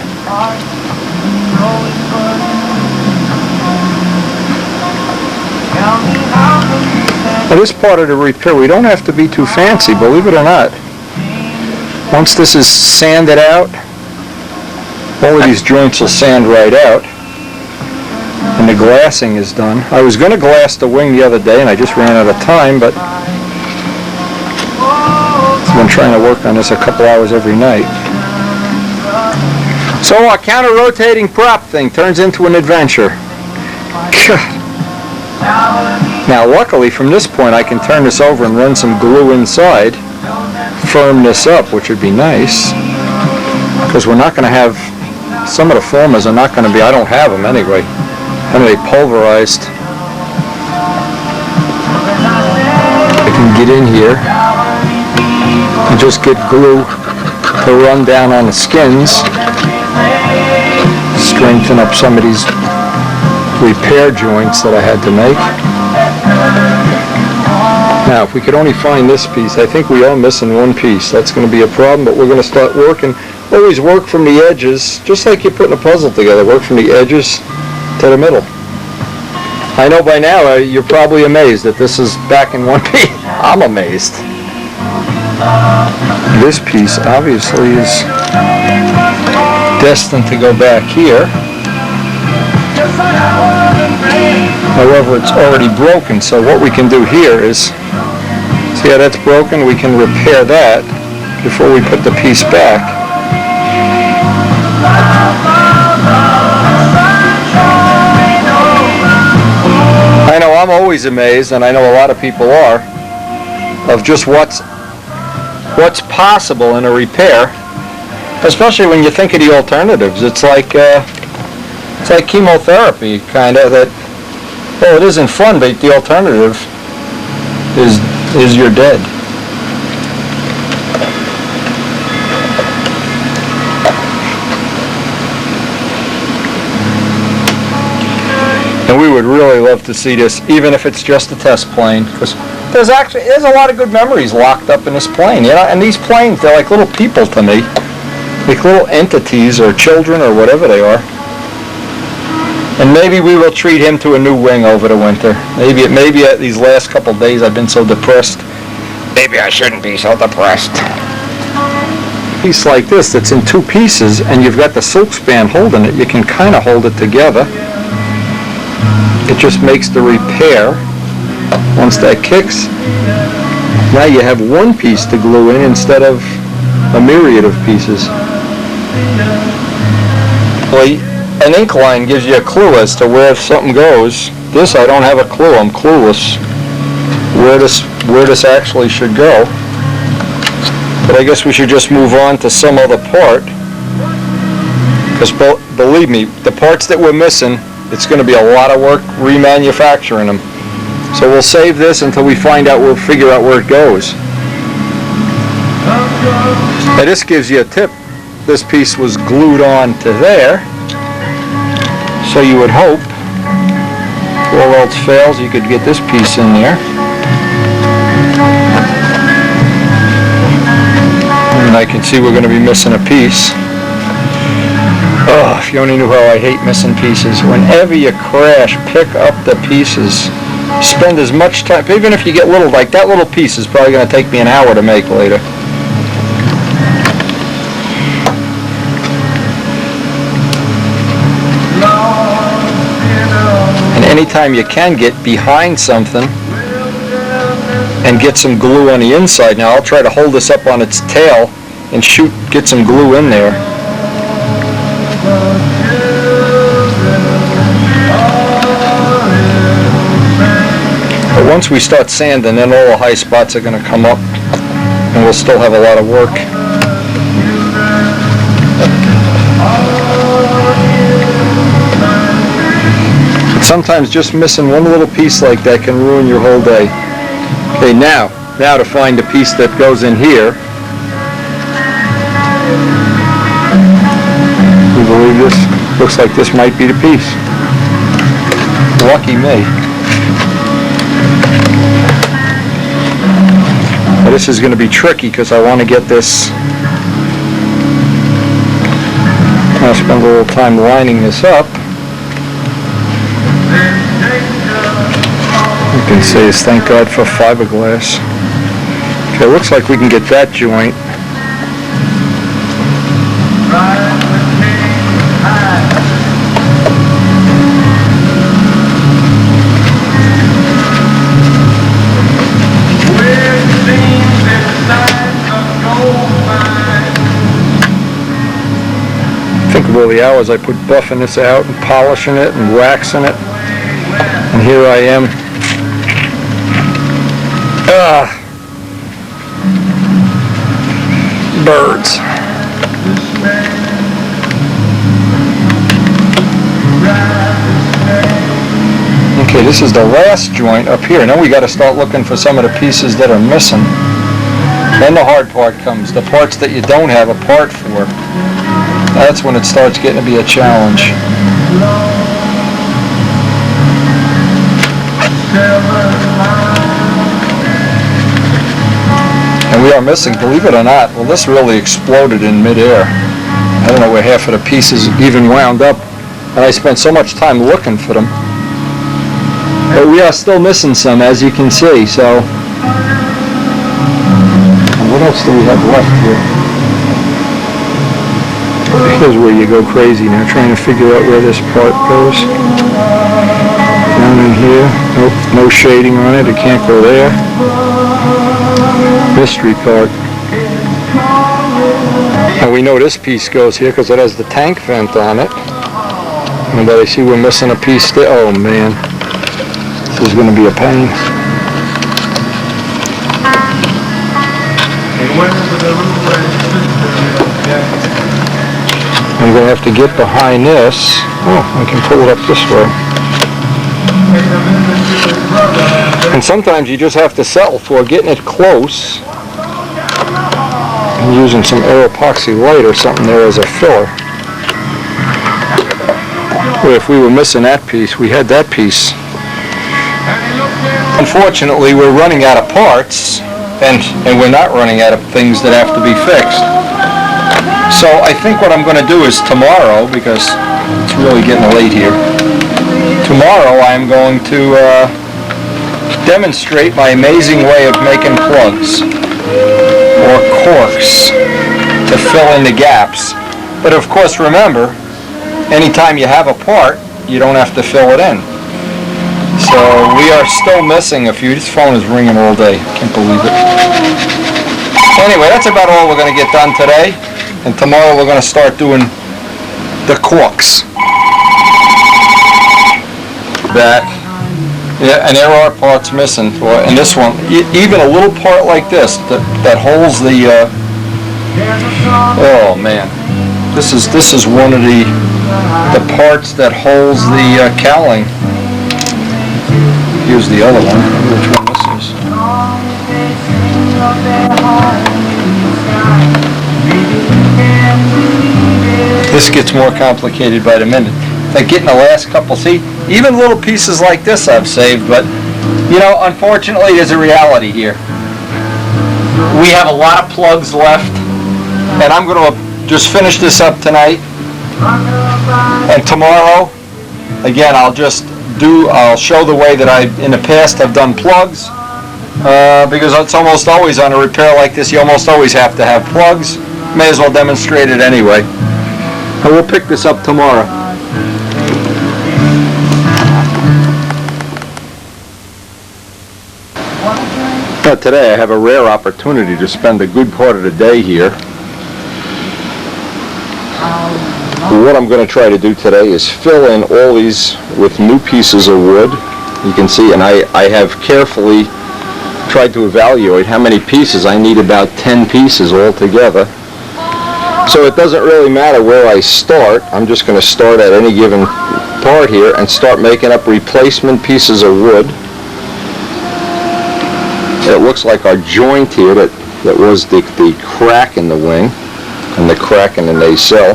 Now, this part of the repair, we don't have to be too fancy, believe it or not. Once this is sanded out, all of these joints will sand right out. And the glassing is done. I was going to glass the wing the other day and I just ran out of time, but I've been trying to work on this a couple hours every night. So our counter-rotating prop thing turns into an adventure. Now luckily from this point I can turn this over and run some glue inside, firm this up, which would be nice, because we're not going to have, some of the formers are not going to be, I don't have them anyway. Anyway, pulverized. I can get in here and just get glue to run down on the skins, strengthen up some of these repair joints that I had to make. Now, if we could only find this piece, I think we are missing one piece. That's going to be a problem, but we're going to start working. Always work from the edges, just like you're putting a puzzle together. Work from the edges to the middle. I know by now you're probably amazed that this is back in one piece. I'm amazed. This piece obviously is destined to go back here. However, it's already broken, so what we can do here is, see how that's broken? We can repair that before we put the piece back. I know I'm always amazed, and I know a lot of people are, of just what's possible in a repair, especially when you think of the alternatives. It's like chemotherapy, kind of. That, well, it isn't fun, but the alternative is you're dead. And we would really love to see this, even if it's just a test plane, because there's a lot of good memories locked up in this plane, you know. And these planes, they're like little people to me, like little entities or children or whatever they are. And maybe we will treat him to a new wing over the winter. Maybe these last couple of days I've been so depressed. Maybe I shouldn't be so depressed. A piece like this that's in two pieces, and you've got the silk span holding it, you can kind of hold it together. It just makes the repair, once that kicks, now you have one piece to glue in instead of a myriad of pieces. Well, an incline gives you a clue as to where something goes. This I don't have a clue. I'm clueless where this actually should go. But I guess we should just move on to some other part, because believe me, the parts that we're missing, it's going to be a lot of work remanufacturing them. So we'll save this until we figure out where it goes. Now this gives you a tip. This piece was glued on to there, so you would hope, if all else fails, you could get this piece in there. And I can see we're going to be missing a piece. Oh, if you only knew how I hate missing pieces. Whenever you crash, pick up the pieces. Spend as much time, even if you get little, like that little piece is probably going to take me an hour to make later. And anytime you can get behind something and get some glue on the inside. Now I'll try to hold this up on its tail and get some glue in there. once we start sanding, then all the high spots are going to come up, and we'll still have a lot of work. But sometimes just missing one little piece like that can ruin your whole day. Okay, now to find the piece that goes in here. You believe this? Looks like this might be the piece. Lucky me. Now this is going to be tricky because I want to get this. I'll spend a little time lining this up. You can see is thank God for fiberglass. Okay, looks like we can get that joint. Think of all the hours I put buffing this out and polishing it and waxing it, and here I am. Birds. Okay, this is the last joint up here. Now we got to start looking for some of the pieces that are missing. Then the hard part comes, the parts that you don't have a part for. That's when it starts getting to be a challenge. And we are missing, believe it or not, well, this really exploded in midair. I don't know where half of the pieces even wound up, and I spent so much time looking for them. But we are still missing some, as you can see, so. And what else do we have left here? Here's where you go crazy now, trying to figure out where this part goes. Down in here, nope, no shading on it, it can't go there. Mystery part. And we know this piece goes here because it has the tank vent on it. And I see we're missing a piece there. Oh man, this is going to be a pain. I'm going to have to get behind this. Oh, I can pull it up this way. And sometimes you just have to settle for getting it close. I'm using some air epoxy light or something there as a filler. Well, if we were missing that piece, we had that piece. Unfortunately, we're running out of parts, and we're not running out of things that have to be fixed. So I think what I'm going to do is tomorrow, because it's really getting late here, tomorrow I'm going to demonstrate my amazing way of making plugs or corks to fill in the gaps. But of course, remember, anytime you have a part, you don't have to fill it in. So we are still missing a few. This phone is ringing all day. Can't believe it. Anyway, that's about all we're going to get done today. And tomorrow we're going to start doing the corks. That, yeah, and there are parts missing. And this one, even a little part like this that holds the. Oh man, this is one of the parts that holds the cowling. Here's the other one. Which one this is? This gets more complicated by the minute. Like getting the last couple, see, even little pieces like this I've saved, but you know, unfortunately there's a reality here. We have a lot of plugs left, and I'm going to just finish this up tonight, and tomorrow, again, I'll show the way that in the past I've done plugs, because it's almost always on a repair like this, you almost always have to have plugs. May as well demonstrate it anyway. And we'll pick this up tomorrow. Now today I have a rare opportunity to spend a good part of the day here. What I'm going to try to do today is fill in all these with new pieces of wood You can see, and I have carefully tried to evaluate how many pieces. I need about 10 pieces altogether. So it doesn't really matter where I start. I'm just going to start at any given part here and start making up replacement pieces of wood. It looks like our joint here that was the crack in the wing and the crack in the nacelle.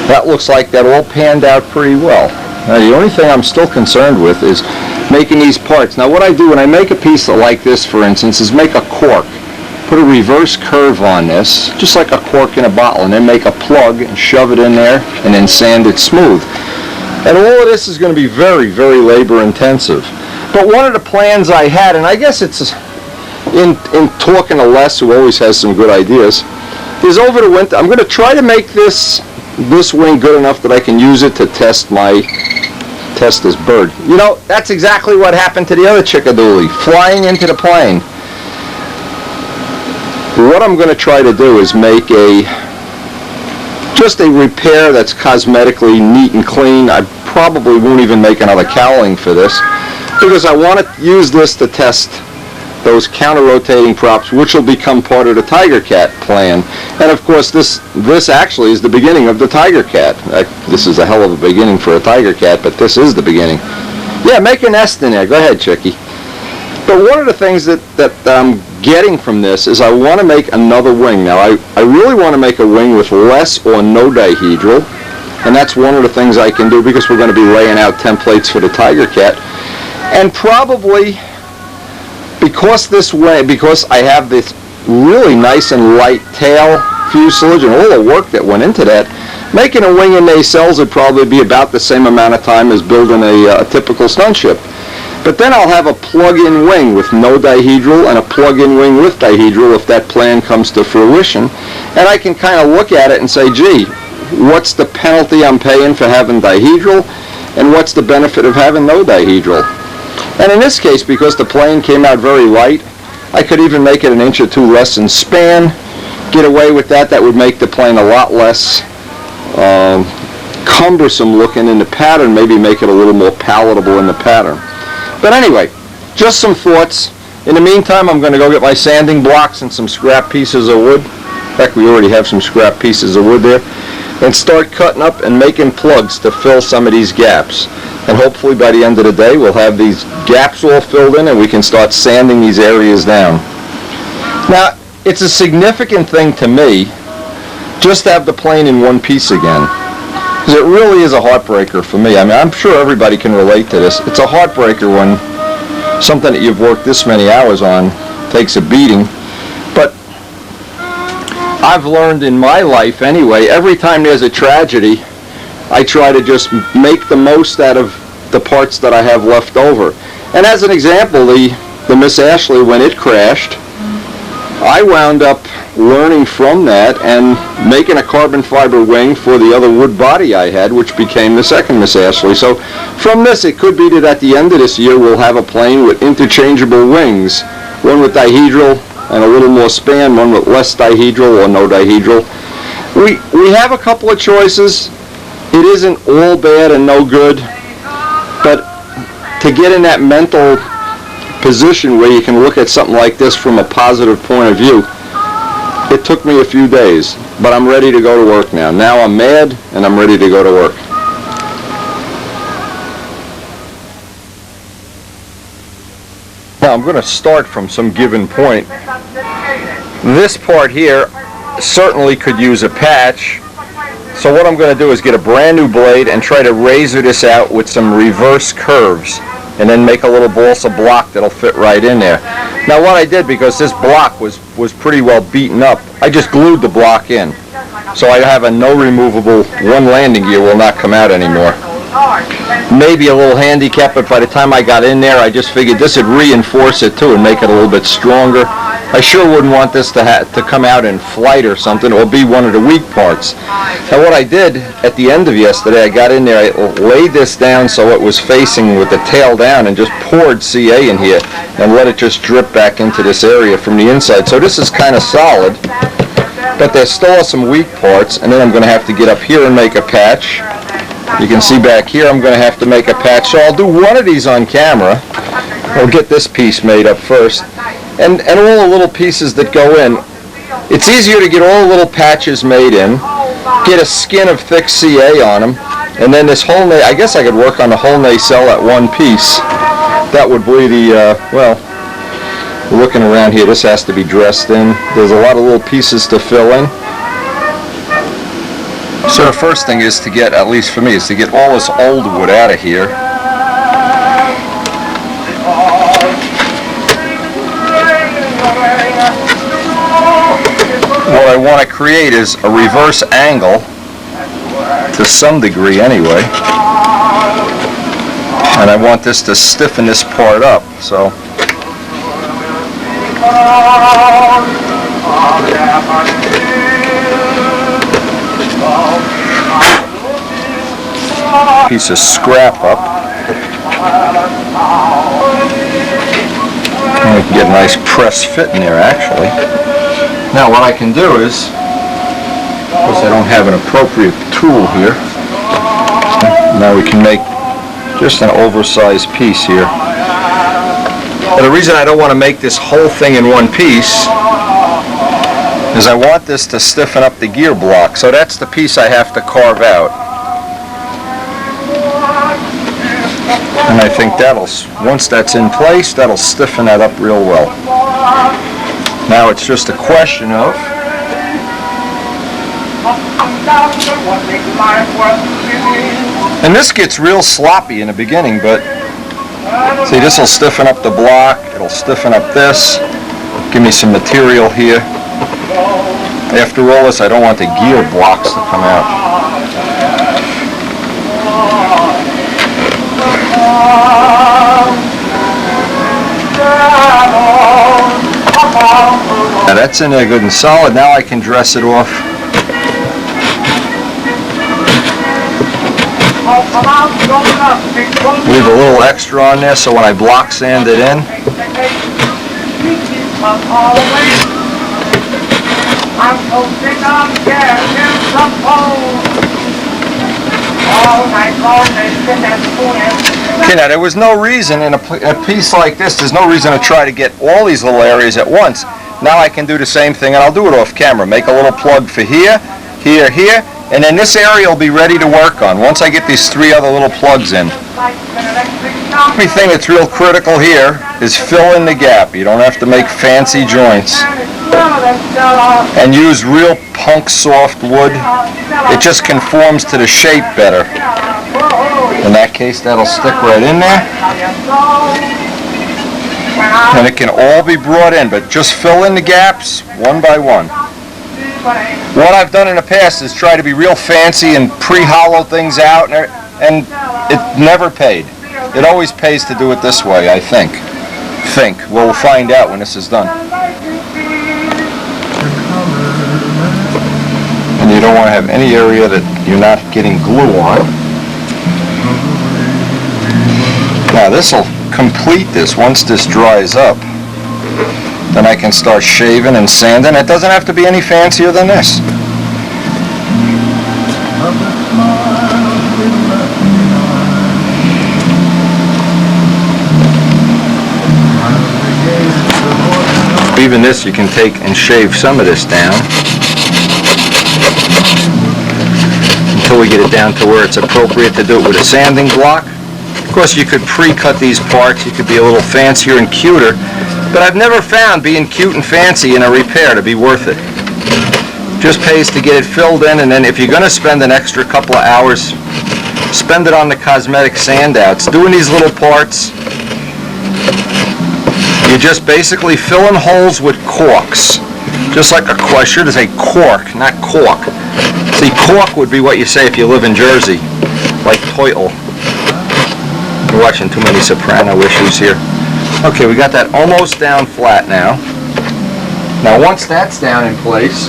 That looks like that all panned out pretty well. Now the only thing I'm still concerned with is making these parts. Now what I do when I make a piece like this, for instance, is make a cork. Put a reverse curve on this, just like a cork in a bottle, and then make a plug and shove it in there and then sand it smooth. And all of this is going to be very, very labor intensive. But one of the plans I had, and I guess it's in talking to Les, who always has some good ideas, is over the winter I'm going to try to make this wing good enough that I can use it to test this bird. You know, that's exactly what happened to the other chickadoodle, flying into the plane. What I'm going to try to do is make just a repair that's cosmetically neat and clean. I probably won't even make another cowling for this, because I want to use this to test those counter-rotating props, which will become part of the Tigercat plan. And of course this actually is the beginning of the Tigercat. This is a hell of a beginning for a Tigercat, but this is the beginning. Yeah, make a nest in there. Go ahead, Chickie. But one of the things that I'm getting from this is I want to make another wing. Now I really want to make a wing with less or no dihedral, and that's one of the things I can do because we're going to be laying out templates for the Tigercat. And probably because I have this really nice and light tail fuselage and all the work that went into that, making a wing in nacelles would probably be about the same amount of time as building a typical stunt ship. But then I'll have a plug-in wing with no dihedral and a plug-in wing with dihedral if that plan comes to fruition. And I can kind of look at it and say, gee, what's the penalty I'm paying for having dihedral, and what's the benefit of having no dihedral? And in this case, because the plane came out very light, I could even make it an inch or two less in span, get away with that. That would make the plane a lot less cumbersome looking in the pattern, maybe make it a little more palatable in the pattern. But anyway, just some thoughts. In the meantime, I'm going to go get my sanding blocks and some scrap pieces of wood. In fact, we already have some scrap pieces of wood there. And start cutting up and making plugs to fill some of these gaps. And hopefully by the end of the day, we'll have these gaps all filled in and we can start sanding these areas down. Now, it's a significant thing to me just to have the plane in one piece again. Because it really is a heartbreaker for me. I mean, I'm sure everybody can relate to this. It's a heartbreaker when something that you've worked this many hours on takes a beating. But I've learned in my life anyway, every time there's a tragedy, I try to just make the most out of the parts that I have left over. And as an example, the Miss Ashley, when it crashed, I wound up learning from that and making a carbon fiber wing for the other wood body I had, which became the second Miss Ashley. So from this, it could be that at the end of this year we'll have a plane with interchangeable wings, one with dihedral and a little more span, one with less dihedral or no dihedral. We have a couple of choices. It isn't all bad and no good, but to get in that mental position where you can look at something like this from a positive point of view, it took me a few days, but I'm ready to go to work now. Now I'm mad and I'm ready to go to work. Now I'm going to start from some given point. This part here certainly could use a patch. So what I'm going to do is get a brand new blade and try to razor this out with some reverse curves and then make a little balsa block that'll fit right in there. Now what I did, because this block was pretty well beaten up, I just glued the block in. So I have a no removable, one landing gear will not come out anymore. Maybe a little handicap, but by the time I got in there I just figured this would reinforce it too and make it a little bit stronger. I sure wouldn't want this to come out in flight or something or be one of the weak parts. Now what I did at the end of yesterday, I got in there, I laid this down so it was facing with the tail down and just poured CA in here and let it just drip back into this area from the inside. So this is kind of solid, but there still are some weak parts, and then I'm going to have to get up here and make a patch You can see back here I'm going to have to make a patch, so I'll do one of these on camera. I'll get this piece made up first, and all the little pieces that go in. It's easier to get all the little patches made in, get a skin of thick CA on them, and then this whole I guess I could work on the whole nacelle at one piece. That would be the, well, looking around here, this has to be dressed in. There's a lot of little pieces to fill in. So the first thing is to get, at least for me, is to get all this old wood out of here. What I want to create is a reverse angle, to some degree anyway, and I want this to stiffen this part up, so piece of scrap up, and we can get a nice press fit in there actually. Now what I can do is, of course I don't have an appropriate tool here, now we can make just an oversized piece here. But the reason I don't want to make this whole thing in one piece is I want this to stiffen up the gear block, so that's the piece I have to carve out. And I think that'll, once that's in place, that'll stiffen that up real well. Now it's just a question of and this gets real sloppy in the beginning, but see, this will stiffen up the block, it'll stiffen up this, give me some material here. After all this, I don't want the gear blocks to come out. Now that's in there good and solid. Now I can dress it off. Leave a little extra on there so when I block sand it in, okay, now there was no reason in a piece like this, there's no reason to try to get all these little areas at once. Now I can do the same thing, and I'll do it off camera. Make a little plug for here, here, here, and then this area will be ready to work on once I get these three other little plugs in. The only thing that's real critical here is fill in the gap. You don't have to make fancy joints. And use real punk soft wood. It just conforms to the shape better. In that case, that'll stick right in there. And it can all be brought in, but just fill in the gaps one by one. What I've done in the past is try to be real fancy and pre-hollow things out, and it never paid. It always pays to do it this way, I think. We'll find out when this is done. And you don't want to have any area that you're not getting glue on. Now this will complete this. Once this dries up, then I can start shaving and sanding. It doesn't have to be any fancier than this. Even this you can take and shave some of this down until we get it down to where it's appropriate to do it with a sanding block. Of course you could pre-cut these parts, you could be a little fancier and cuter, but I've never found being cute and fancy in a repair to be worth it. Just pays to get it filled in, and then if you're going to spend an extra couple of hours, spend it on the cosmetic sand outs. Doing these little parts, you just basically fill in holes with corks. Just like a cork, I should say cork, not cork. See, cork would be what you say if you live in Jersey, like Toitle. You're watching too many soprano issues here. Okay, we got that almost down flat now. Now once that's down in place,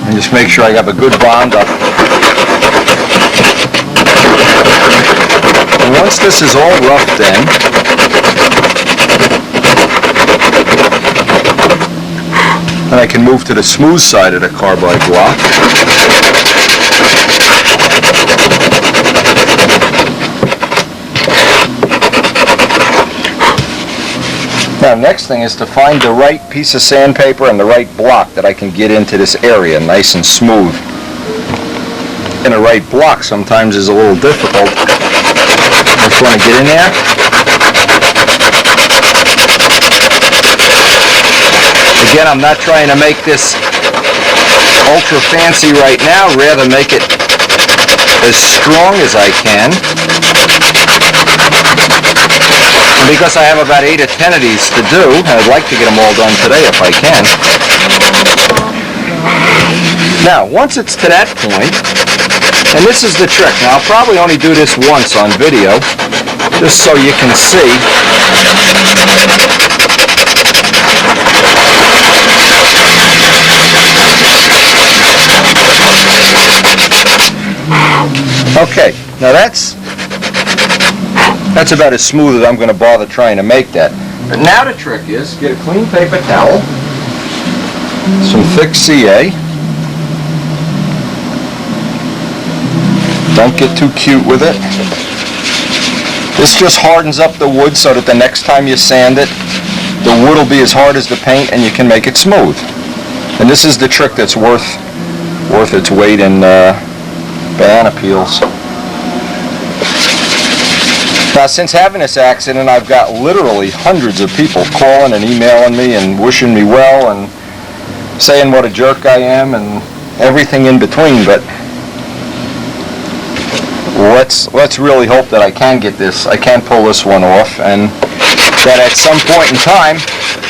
and just make sure I have a good bond up. And once this is all roughed in, And I can move to the smooth side of the carbide block. Now, next thing is to find the right piece of sandpaper and the right block that I can get into this area nice and smooth. And the right block sometimes is a little difficult. I just want to get in there. Again, I'm not trying to make this ultra fancy right now, rather make it as strong as I can. And because I have about 8 or 10 of these to do, I'd like to get them all done today if I can. Now, once it's to that point, and this is the trick. Now, I'll probably only do this once on video, just so you can see. Okay, now that's about as smooth as I'm going to bother trying to make that. But now the trick is, get a clean paper towel, some thick CA. Don't get too cute with it. This just hardens up the wood so that the next time you sand it, the wood will be as hard as the paint and you can make it smooth. And this is the trick that's worth its weight in banana peels. Now, since having this accident, I've got literally hundreds of people calling and emailing me and wishing me well and saying what a jerk I am and everything in between, but let's really hope that I can pull this one off, and that at some point in time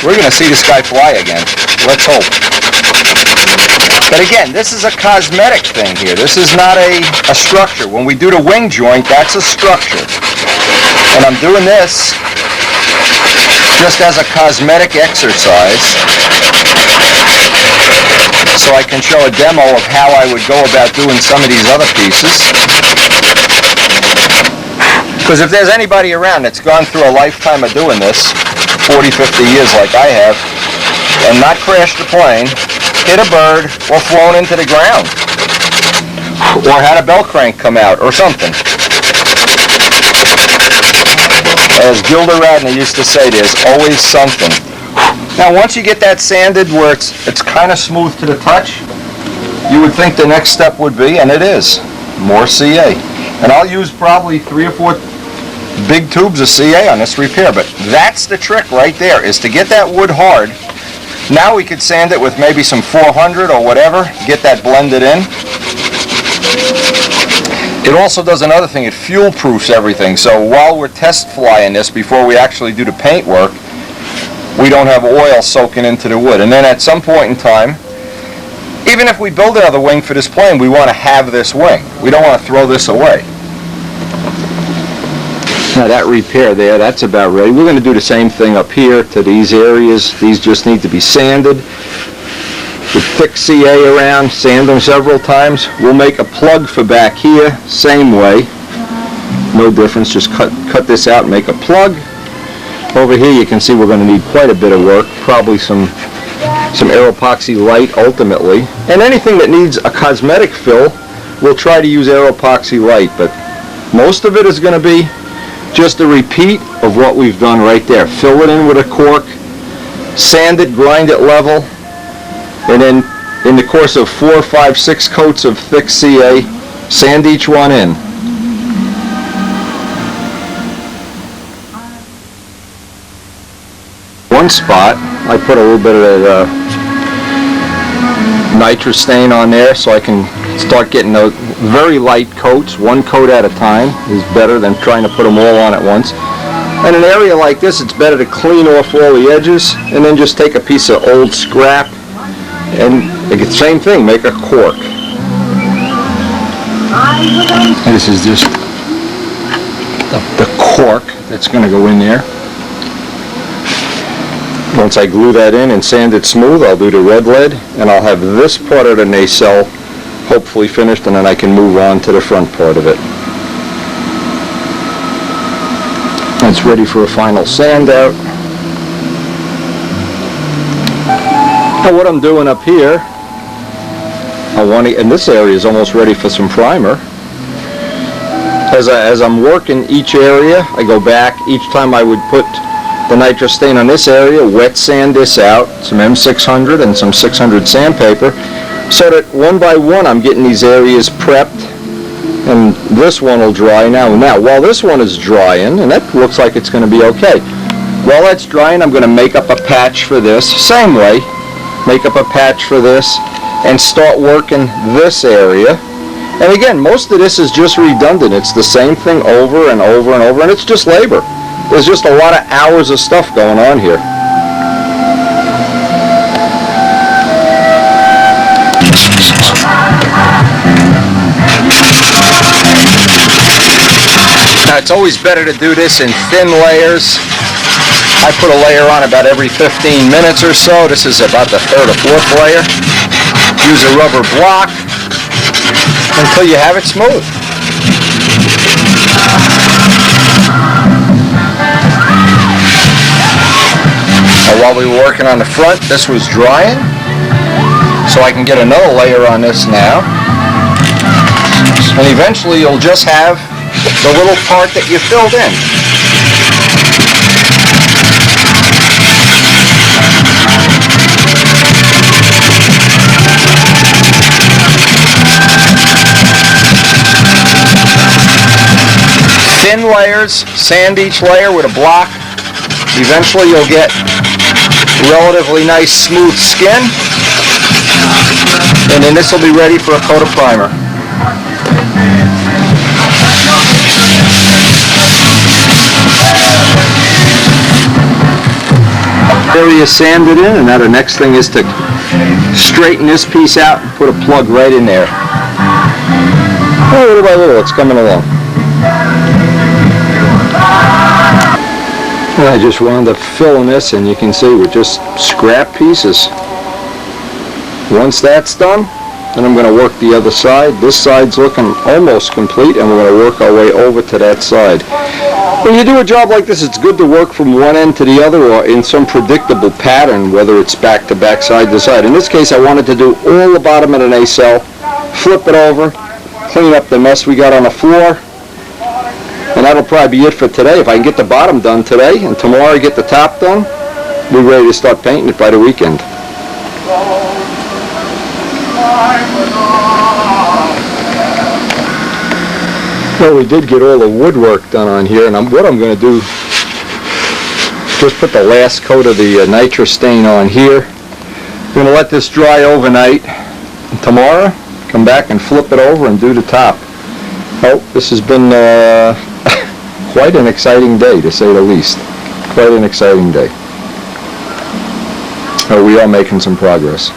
we're going to see this guy fly again. Let's hope. But again, this is a cosmetic thing here. This is not a structure. When we do the wing joint, that's a structure. And I'm doing this just as a cosmetic exercise so I can show a demo of how I would go about doing some of these other pieces. Because if there's anybody around that's gone through a lifetime of doing this, 40, 50 years like I have, and not crashed the plane, hit a bird, or flown into the ground, or had a bell crank come out, or something. As Gilda Radner used to say, there's always something. Now, once you get that sanded where it's kind of smooth to the touch, you would think the next step would be, and it is, more CA. And I'll use probably 3 or 4 big tubes of CA on this repair, but that's the trick right there, is to get that wood hard. Now we could sand it with maybe some 400 or whatever, get that blended in. It also does another thing, it fuel proofs everything, so while we're test flying this before we actually do the paint work, we don't have oil soaking into the wood. And then at some point in time, even if we build another wing for this plane, we want to have this wing. We don't want to throw this away. Now that repair there, that's about ready. We're going to do the same thing up here to these areas. These just need to be sanded. With thick CA around, sand them several times. We'll make a plug for back here, same way. No difference, just cut this out and make a plug. Over here you can see we're going to need quite a bit of work, probably some air epoxy light ultimately. And anything that needs a cosmetic fill, we'll try to use air epoxy light, but most of it is going to be just a repeat of what we've done right there. Fill it in with a cork, sand it, grind it level, and then in the course of 4, 5, 6 coats of thick CA, sand each one in. One spot, I put a little bit of nitrous stain on there so I can start getting those very light coats. 1 coat at a time is better than trying to put them all on at once. In an area like this, it's better to clean off all the edges and then just take a piece of old scrap and the same thing, make a cork. This is just the cork that's going to go in there. Once I glue that in and sand it smooth, I'll do the red lead, and I'll have this part of the nacelle hopefully finished, and then I can move on to the front part of it. It's ready for a final sand out. Now what I'm doing up here, and this area is almost ready for some primer. As I'm working each area, I go back. Each time I would put the nitrous stain on this area, wet sand this out, some M600 and some 600 sandpaper, so that one by one I'm getting these areas prepped, and this one will dry now. Now, while this one is drying, and that looks like it's going to be okay, while that's drying, I'm going to make up a patch for this, same way, make up a patch for this, and start working this area. And again, most of this is just redundant. It's the same thing over and over and over, and it's just labor. There's just a lot of hours of stuff going on here. Now, it's always better to do this in thin layers. I put a layer on about every 15 minutes or so. This is about the third or fourth layer. Use a rubber block until you have it smooth. Now, while we were working on the front, this was drying, so I can get another layer on this now. And eventually you'll just have the little part that you filled in. Thin layers, sand each layer with a block. Eventually you'll get relatively nice smooth skin, and then this will be ready for a coat of primer. Area sanded in, and now the next thing is to straighten this piece out and put a plug right in there. Oh, little by little it's coming along. And I just wound up filling this, and you can see with just scrap pieces. Once that's done, then I'm going to work the other side. This side's looking almost complete, and we're going to work our way over to that side. When you do a job like this, it's good to work from one end to the other, or in some predictable pattern, whether it's back to back, side to side. In this case, I wanted to do all the bottom of the nacelle, flip it over, clean up the mess we got on the floor, and that'll probably be it for today. If I can get the bottom done today, and tomorrow I get the top done, we're ready to start painting it by the weekend. Well, we did get all the woodwork done on here, and what I'm going to do, just put the last coat of the nitrous stain on here. I'm going to let this dry overnight, and tomorrow come back and flip it over and do the top. Oh, this has been quite an exciting day, to say the least. Quite an exciting day. We are making some progress.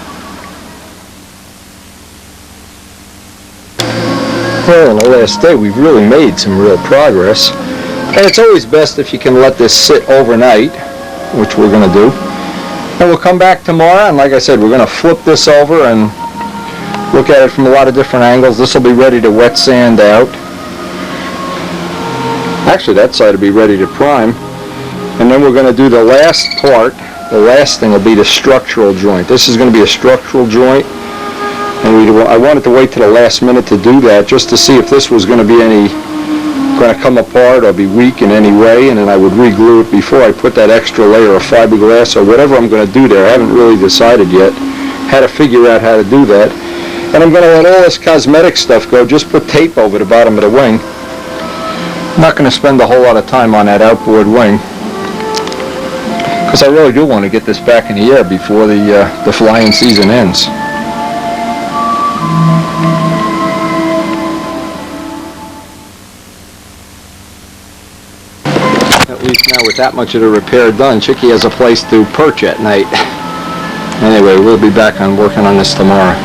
Well, on the last day, we've really made some real progress. And it's always best if you can let this sit overnight, which we're going to do. And we'll come back tomorrow, and like I said, we're going to flip this over and look at it from a lot of different angles. This will be ready to wet sand out. Actually, that side will be ready to prime. And then we're going to do the last part. The last thing will be the structural joint. This is going to be a structural joint. And I wanted to wait to the last minute to do that, just to see if this was going to come apart or be weak in any way, and then I would re-glue it before I put that extra layer of fiberglass or whatever I'm going to do there. I haven't really decided yet how to figure out how to do that. And I'm going to let all this cosmetic stuff go. Just put tape over the bottom of the wing. I'm not going to spend a whole lot of time on that outboard wing, because I really do want to get this back in the air before the flying season ends. At least now with that much of the repair done, Chicky has a place to perch at night. Anyway, we'll be back on working on this tomorrow.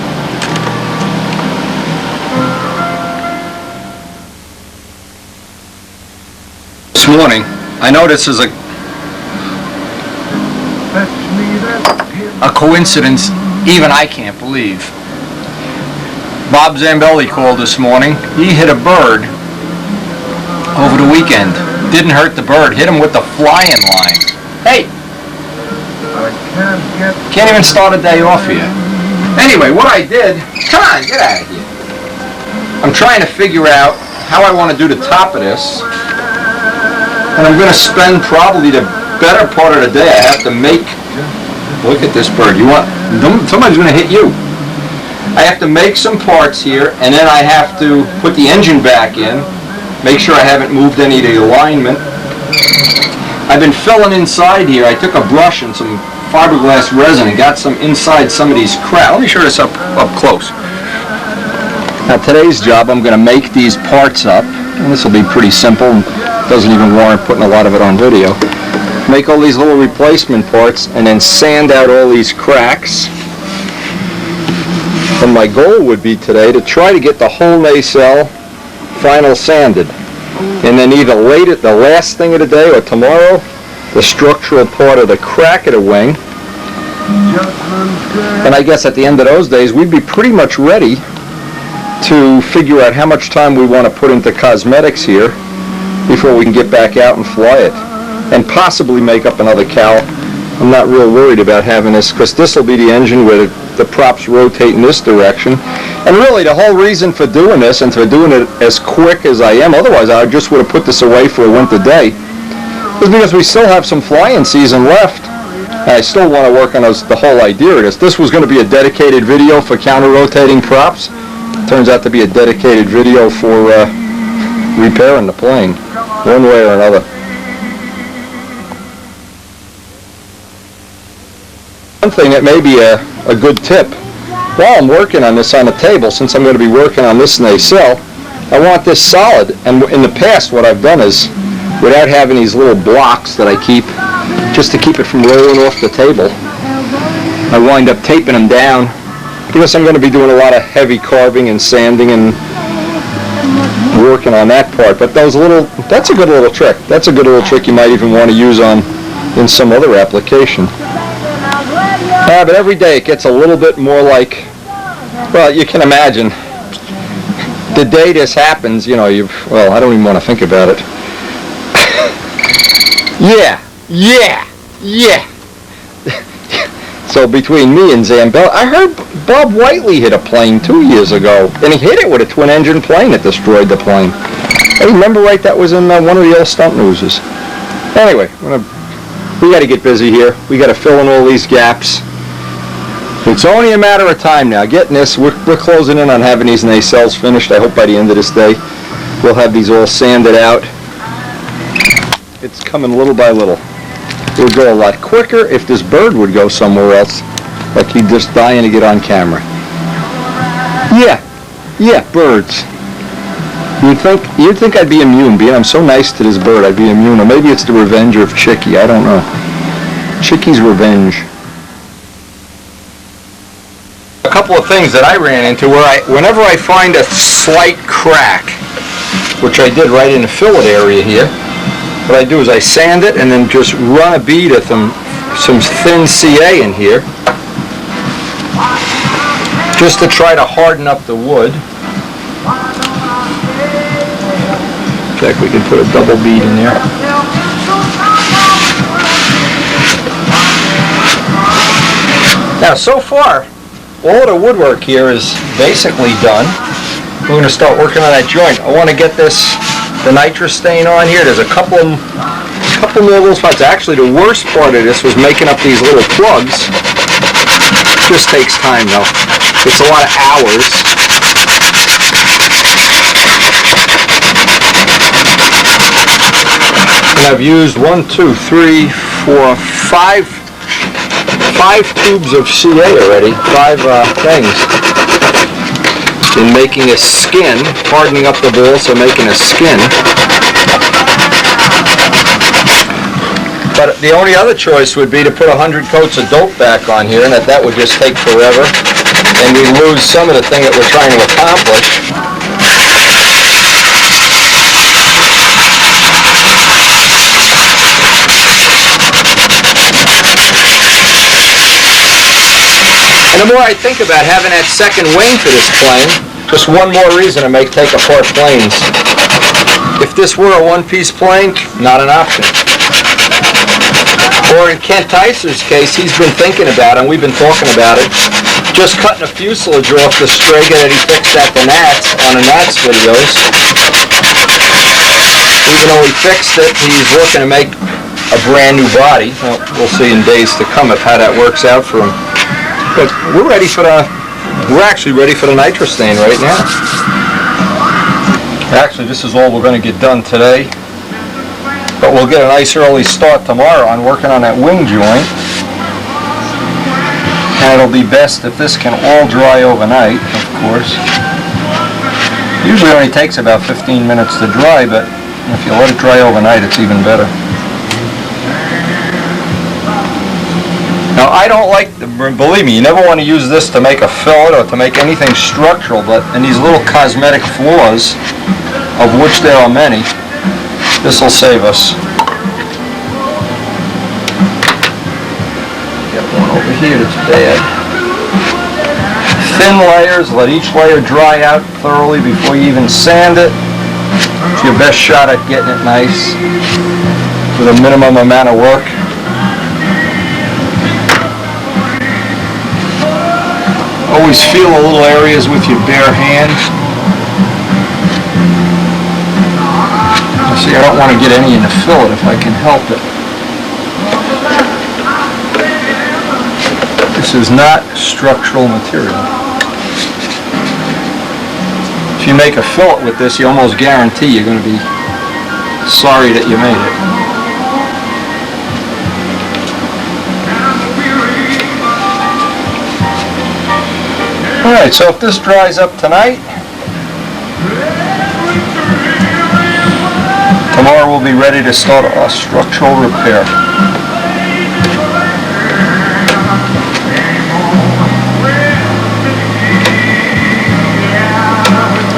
This morning, I know this is a coincidence even I can't believe. Bob Zambelli called this morning. He hit a bird over the weekend. Didn't hurt the bird, hit him with the flying line. Hey! Can't even start a day off here. Anyway, what I did, come on, get out of here. I'm trying to figure out how I want to do the top of this. And I'm going to spend probably the better part of the day. I have to make, look at this bird. You want, somebody's going to hit you. I have to make some parts here, and then I have to put the engine back in, make sure I haven't moved any of the alignment. I've been filling inside here. I took a brush and some fiberglass resin and got some inside some of these cracks. Let me show this up close. Now today's job, I'm going to make these parts up, and this will be pretty simple. Doesn't even warrant putting a lot of it on video. Make all these little replacement parts and then sand out all these cracks. And my goal would be today to try to get the whole nacelle final sanded. And then either the last thing of the day or tomorrow, the structural part of the crack of the wing. And I guess at the end of those days, we'd be pretty much ready to figure out how much time we want to put into cosmetics here before we can get back out and fly it. And possibly make up another cowl. I'm not real worried about having this, because this will be the engine where the props rotate in this direction. And really the whole reason for doing this, and for doing it as quick as I am, otherwise I just would have put this away for a winter day, is because we still have some flying season left. And I still want to work on the whole idea of this. This was going to be a dedicated video for counter-rotating props. Turns out to be a dedicated video for repairing the plane, one way or another. One thing that may be a good tip, while I'm working on this on the table, since I'm going to be working on this nacelle, I want this solid. And in the past what I've done is, without having these little blocks that I keep, just to keep it from rolling off the table, I wind up taping them down, because I'm going to be doing a lot of heavy carving and sanding and working on that part. But that's a good little trick. That's a good little trick you might even want to use in some other application. But every day it gets a little bit more like, well, you can imagine, the day this happens, you know, well, I don't even want to think about it. Yeah. So between me and Zambell, I heard Bob Whiteley hit a plane 2 years ago, and he hit it with a twin-engine plane that destroyed the plane. I remember right, that was in one of the old stunt newses. Anyway, we got to get busy here. We got to fill in all these gaps. It's only a matter of time now. Getting this, we're closing in on having these nacelles finished. I hope by the end of this day we'll have these all sanded out. It's coming little by little. It would go a lot quicker if this bird would go somewhere else, like he's just dying to get on camera. Yeah, birds. You'd think I'd be immune, being I'm so nice to this bird, I'd be immune. Or maybe it's the revenge of Chicky, I don't know. Chicky's revenge. A couple of things that I ran into where whenever I find a slight crack, which I did right in the fillet area here, what I do is I sand it and then just run a bead of some thin CA in here, just to try to harden up the wood. In fact, we can put a double bead in there. Now, so far, all of the woodwork here is basically done. We're going to start working on that joint. I want to get the nitrous stain on here. There's a couple more little spots. Actually, the worst part of this was making up these little plugs. It just takes time, though. It's a lot of hours. And I've used 5 tubes of CA already, 5 things, in making a skin, hardening up the ball, so making a skin. But the only other choice would be to put 100 coats of dope back on here, and that would just take forever, and we lose some of the thing that we're trying to accomplish. And the more I think about having that second wing for this plane, just one more reason to take apart planes. If this were a one-piece plane, not an option. Or in Kent Tyser's case, he's been thinking about it, and we've been talking about it, just cutting a fuselage off the Strega that he fixed at the Nats on the Nats videos. Even though he fixed it, he's looking to make a brand new body. Well, we'll see in days to come if how that works out for him. But we're actually ready for the nitrostain right now. Actually, this is all we're going to get done today. But we'll get a nice early start tomorrow on working on that wing joint. And it'll be best if this can all dry overnight, of course. Usually only takes about 15 minutes to dry, but if you let it dry overnight, it's even better. Now, I don't like, believe me, you never want to use this to make a fillet or to make anything structural, but in these little cosmetic flaws, of which there are many, this will save us. Got one over here that's bad. Thin layers, let each layer dry out thoroughly before you even sand it. It's your best shot at getting it nice with a minimum amount of work. Always feel the little areas with your bare hand. See, I don't want to get any in the fillet if I can help it. This is not structural material. If you make a fillet with this, you almost guarantee you're going to be sorry that you made it. Alright, so if this dries up tonight, tomorrow we'll be ready to start our structural repair.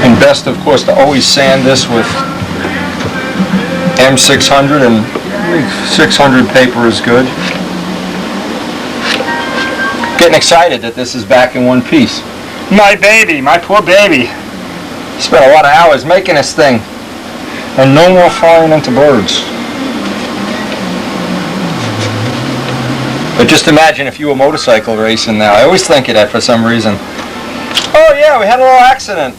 And best, of course, to always sand this with M600, and I think 600 paper is good. Getting excited that this is back in one piece. My baby, my poor baby. Spent a lot of hours making this thing. And no more flying into birds. But just imagine if you were motorcycle racing now. I always think of that for some reason. Oh yeah, we had a little accident.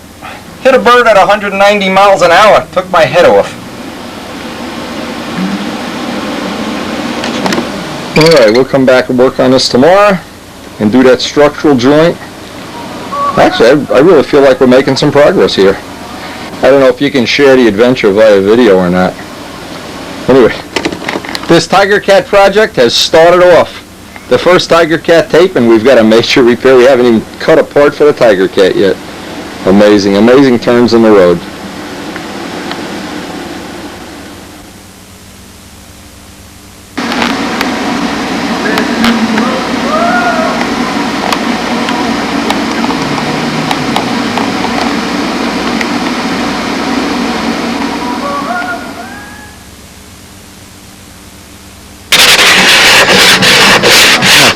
Hit a bird at 190 miles an hour. Took my head off. Alright, we'll come back and work on this tomorrow and do that structural joint. Actually, I really feel like we're making some progress here. I don't know if you can share the adventure via video or not. Anyway, this Tigercat project has started off. The first Tigercat tape, and we've got a major repair. We haven't even cut a part for the Tigercat yet. Amazing, amazing turns in the road.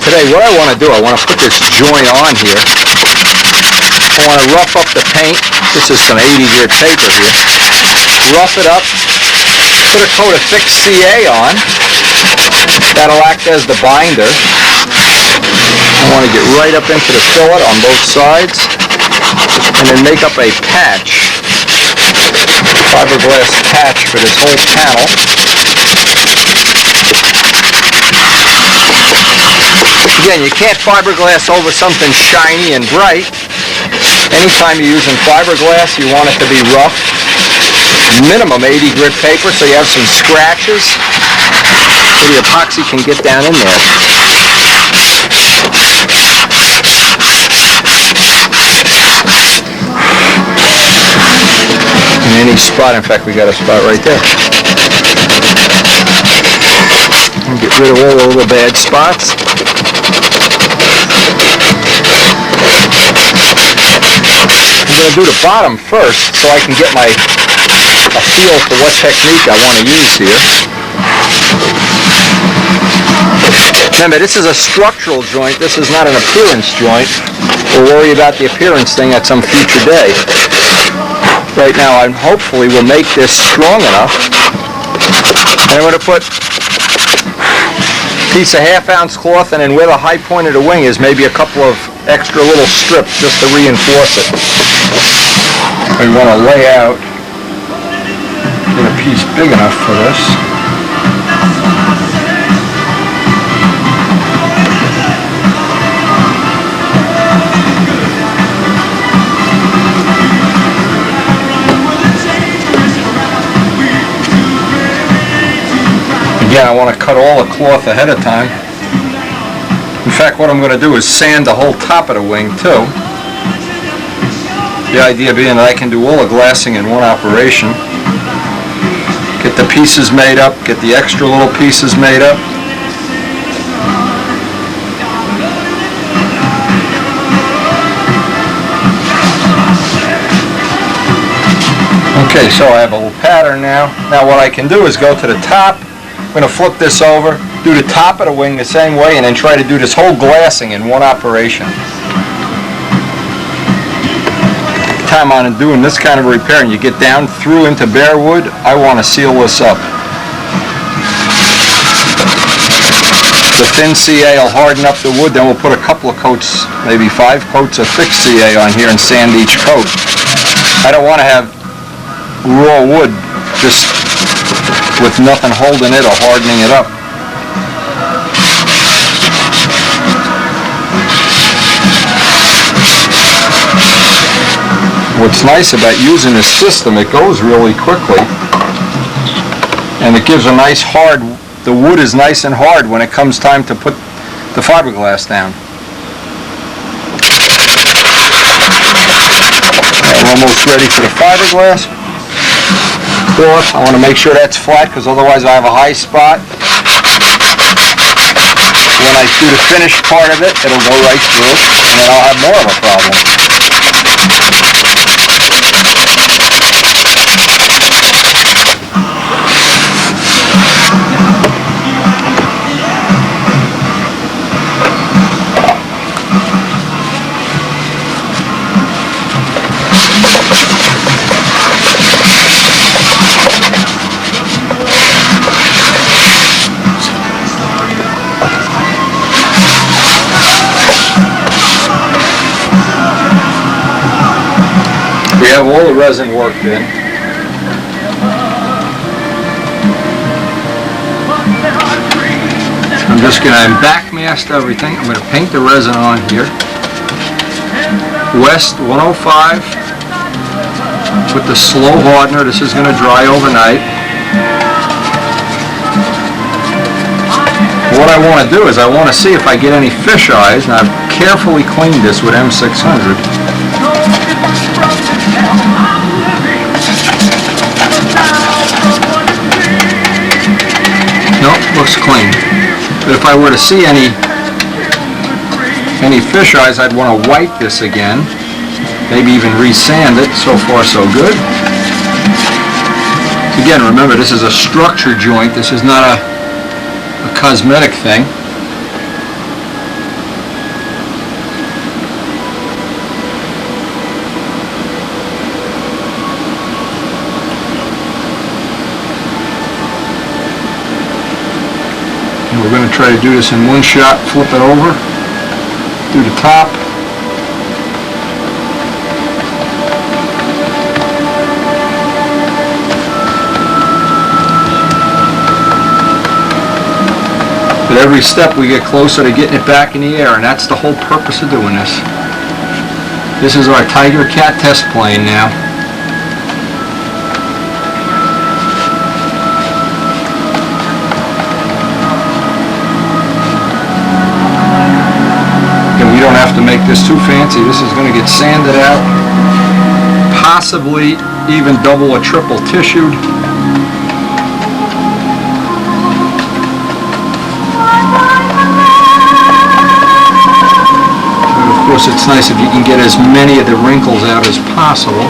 Today, what I want to do, I want to put this joint on here. I want to rough up the paint. This is some 80 grit paper here. Rough it up. Put a coat of thick CA on. That'll act as the binder. I want to get right up into the fillet on both sides. And then make up a patch. Fiberglass patch for this whole panel. Again, you can't fiberglass over something shiny and bright. Anytime you're using fiberglass, you want it to be rough. Minimum 80 grit paper so you have some scratches so the epoxy can get down in there. In any spot, in fact, we got a spot right there. And get rid of all the bad spots. I'm going to do the bottom first so I can get a feel for what technique I want to use here. Remember, this is a structural joint. This is not an appearance joint. We'll worry about the appearance thing at some future day. Right now, hopefully we'll make this strong enough. And I'm going to put piece of 1/2 ounce cloth, and then where the high point of the wing is, maybe a couple of extra little strips just to reinforce it. We want to lay out, get a piece big enough for this. Again, I want to cut all the cloth ahead of time. In fact, what I'm going to do is sand the whole top of the wing too. The idea being that I can do all the glassing in one operation. Get the pieces made up, get the extra little pieces made up. Okay, so I have a little pattern now. Now what I can do is go to the top. I'm going to flip this over, do the top of the wing the same way, and then try to do this whole glassing in one operation. Time on doing this kind of repair, and you get down through into bare wood, I want to seal this up. The thin CA will harden up the wood, then we'll put a couple of coats, maybe 5 coats of thick CA on here and sand each coat. I don't want to have raw wood just with nothing holding it or hardening it up. What's nice about using this system, it goes really quickly, and it gives a nice hard, the wood is nice and hard when it comes time to put the fiberglass down. We're almost ready for the fiberglass. I want to make sure that's flat because otherwise I have a high spot. When I do the finished part of it, it'll go right through, and then I'll have more of a problem. We have all the resin worked in. I'm just going to backmask everything. I'm going to paint the resin on here. West 105 with the slow hardener. This is going to dry overnight. What I want to do is I want to see if I get any fish eyes, and I've carefully cleaned this with M600. Nope, looks clean. But if I were to see any fish eyes, I'd want to wipe this again. Maybe even re-sand it. So far, so good. Again, remember, this is a structure joint. This is not a cosmetic thing. We're going to try to do this in one shot, flip it over, do the top. At every step we get closer to getting it back in the air, and that's the whole purpose of doing this. This is our Tigercat test plane now. We don't have to make this too fancy. This is going to get sanded out, possibly even double or triple tissued. And of course, it's nice if you can get as many of the wrinkles out as possible.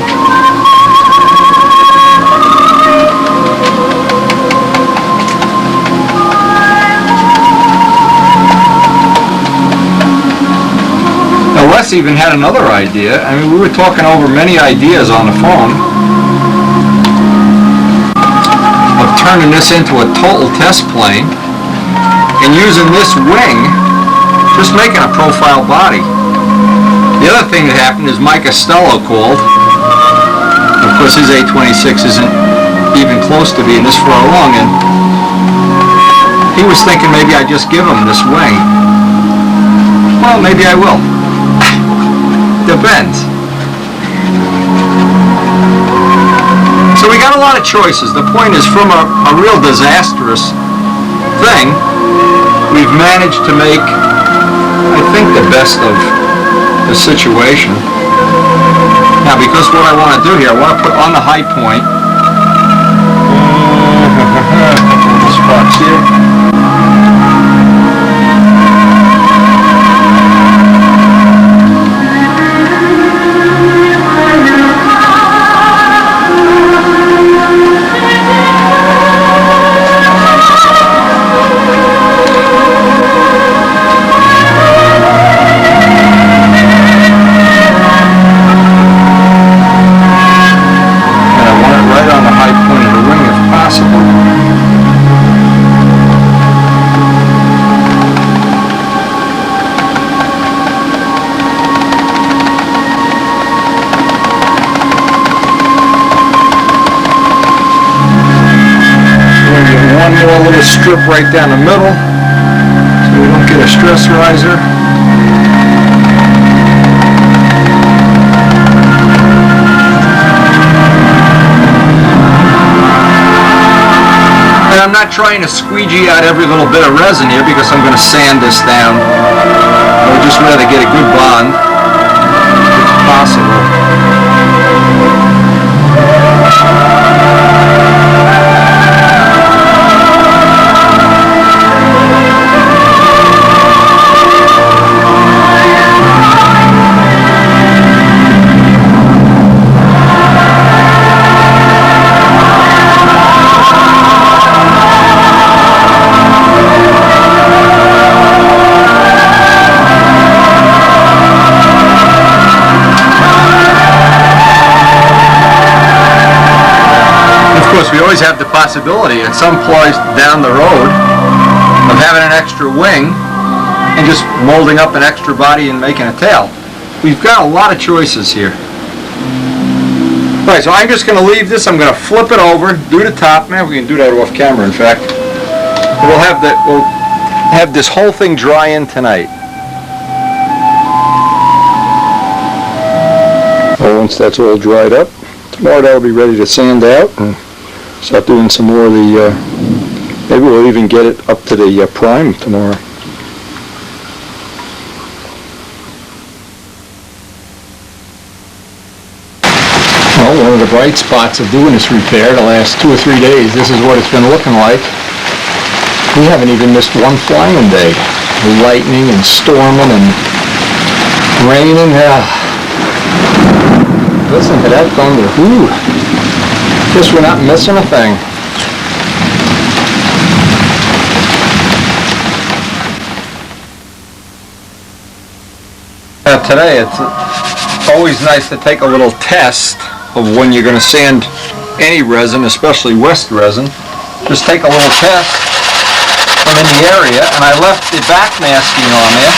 Les even had another idea. I mean, we were talking over many ideas on the phone of turning this into a total test plane and using this wing, just making a profile body. The other thing that happened is Mike Costello called. Of course, his A26 isn't even close to being this far along, and he was thinking maybe I'd just give him this wing. Well, maybe I will. Depends. So we got a lot of choices. The point is, from a real disastrous thing, we've managed to make, I think, the best of the situation. Now, because what I want to do here, I want to put on the high point. Couple spots here. One little strip right down the middle so we don't get a stress riser. And I'm not trying to squeegee out every little bit of resin here because I'm going to sand this down. I would just rather get a good bond if possible. We always have the possibility at some place down the road of having an extra wing and just molding up an extra body and making a tail. We've got a lot of choices here. Alright, so I'm just going to leave this. I'm going to flip it over, do the top. Man, we can do that off camera, in fact. We'll have this whole thing dry in tonight. Well, once that's all dried up, tomorrow that'll be ready to sand out and start doing some more of the, maybe we'll even get it up to the prime tomorrow. Well, one of the bright spots of doing this repair the last 2 or 3 days, this is what it's been looking like. We haven't even missed one flying day. Lightning and storming and raining. Listen to that thunder. Whew. Guess we're not missing a thing. Today it's always nice to take a little test of when you're going to sand any resin, especially West resin. Just take a little test from in the area, and I left the back masking on there.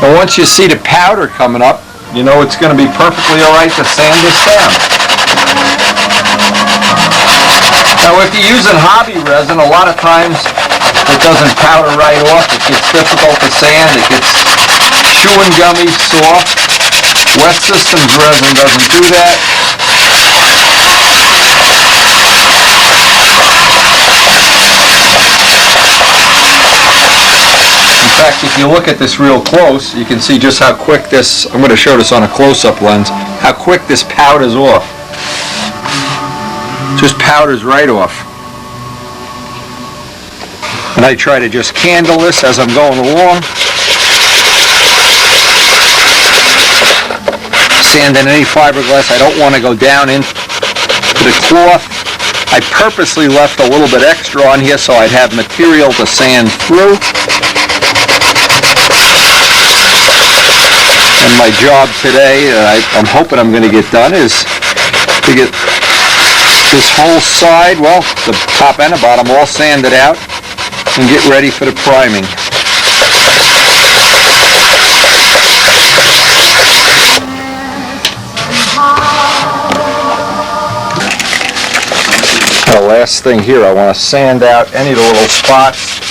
But once you see the powder coming up, you know it's going to be perfectly alright to sand this down. Now if you're using hobby resin, a lot of times it doesn't powder right off. It gets difficult to sand. It gets chewing gummy, soft. West Systems resin doesn't do that. In fact, if you look at this real close, you can see just how quick this, I'm going to show this on a close-up lens, how quick this powders off. Just powders right off. And I try to just candle this as I'm going along. Sanding any fiberglass, I don't want to go down into the cloth. I purposely left a little bit extra on here so I'd have material to sand through. And my job today, I'm hoping I'm going to get done, is to get this whole side, well, the top and the bottom, all sanded out and get ready for the priming. The last thing here, I want to sand out any of the little spots,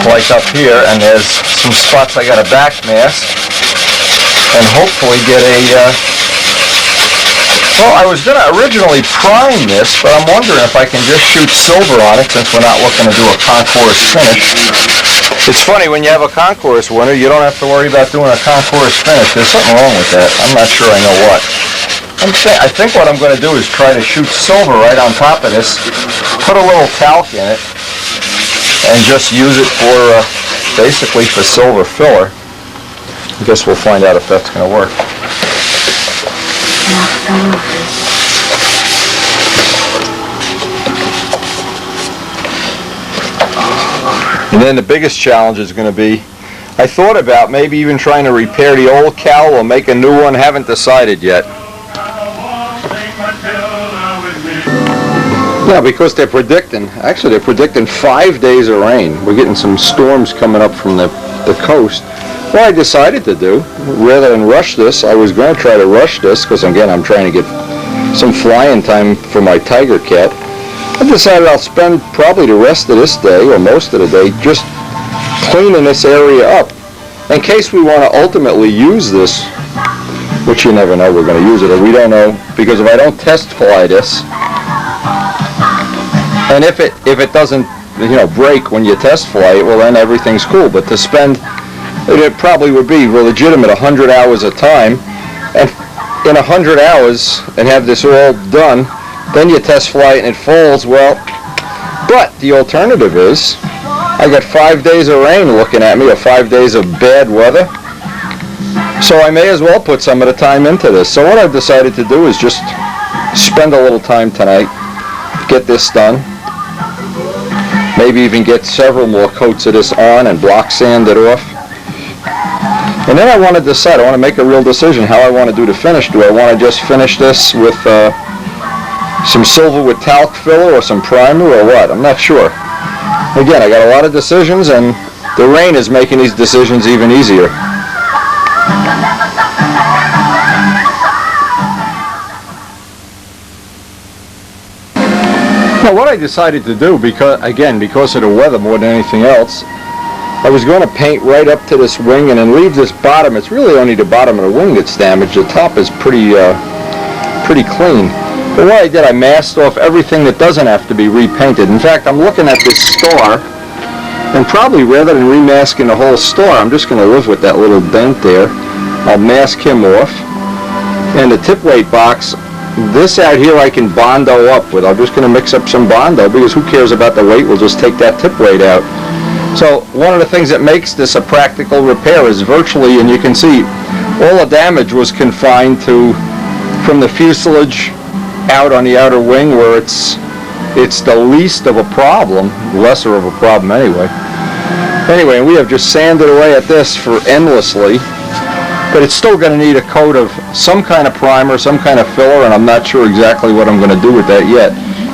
like up here, and there's some spots I got to back mask, and hopefully get a, well, I was going to originally prime this, but I'm wondering if I can just shoot silver on it since we're not looking to do a concourse finish. It's funny, when you have a concourse winner, you don't have to worry about doing a concourse finish. There's something wrong with that. I'm not sure I know what. I think what I'm going to do is try to shoot silver right on top of this, put a little talc in it, and just use it for, basically for silver filler. I guess we'll find out if that's going to work. And then the biggest challenge is going to be, I thought about maybe even trying to repair the old cowl or make a new one, haven't decided yet. Yeah, because they're predicting 5 days of rain. We're getting some storms coming up from the coast. What I decided to do, rather than rush this, I was going to try to rush this, because again, I'm trying to get some flying time for my Tigercat. I decided I'll spend probably the rest of this day, or most of the day, just cleaning this area up. In case we want to ultimately use this, which you never know we're going to use it, or we don't know, because if I don't test fly this, and if it doesn't, break when you test fly it, well then everything's cool. But to spend, it probably would be legitimate 100 hours of time, and in 100 hours, and have this all done, then you test fly it and it falls, well, but the alternative is, I got 5 days of rain looking at me, or 5 days of bad weather, so I may as well put some of the time into this. So what I've decided to do is just spend a little time tonight, get this done, maybe even get several more coats of this on and block sand it off. And then I want to decide, I want to make a real decision how I want to do the finish. Do I want to just finish this with some silver with talc filler or some primer or what? I'm not sure. Again, I got a lot of decisions, and the rain is making these decisions even easier. Now, what I decided to do, because of the weather more than anything else, I was going to paint right up to this wing and then leave this bottom. It's really only the bottom of the wing that's damaged. The top is pretty clean. But what I did, I masked off everything that doesn't have to be repainted. In fact, I'm looking at this star, and probably rather than remasking the whole star, I'm just going to live with that little dent there. I'll mask him off. And the tip weight box, this out here I can Bondo up with. I'm just going to mix up some Bondo, because who cares about the weight? We'll just take that tip weight out. So one of the things that makes this a practical repair is virtually, and you can see, all the damage was confined to from the fuselage out on the outer wing, where it's the least of a problem, lesser of a problem anyway. Anyway, we have just sanded away at this for endlessly. But it's still going to need a coat of some kind of primer, some kind of filler, and I'm not sure exactly what I'm going to do with that yet.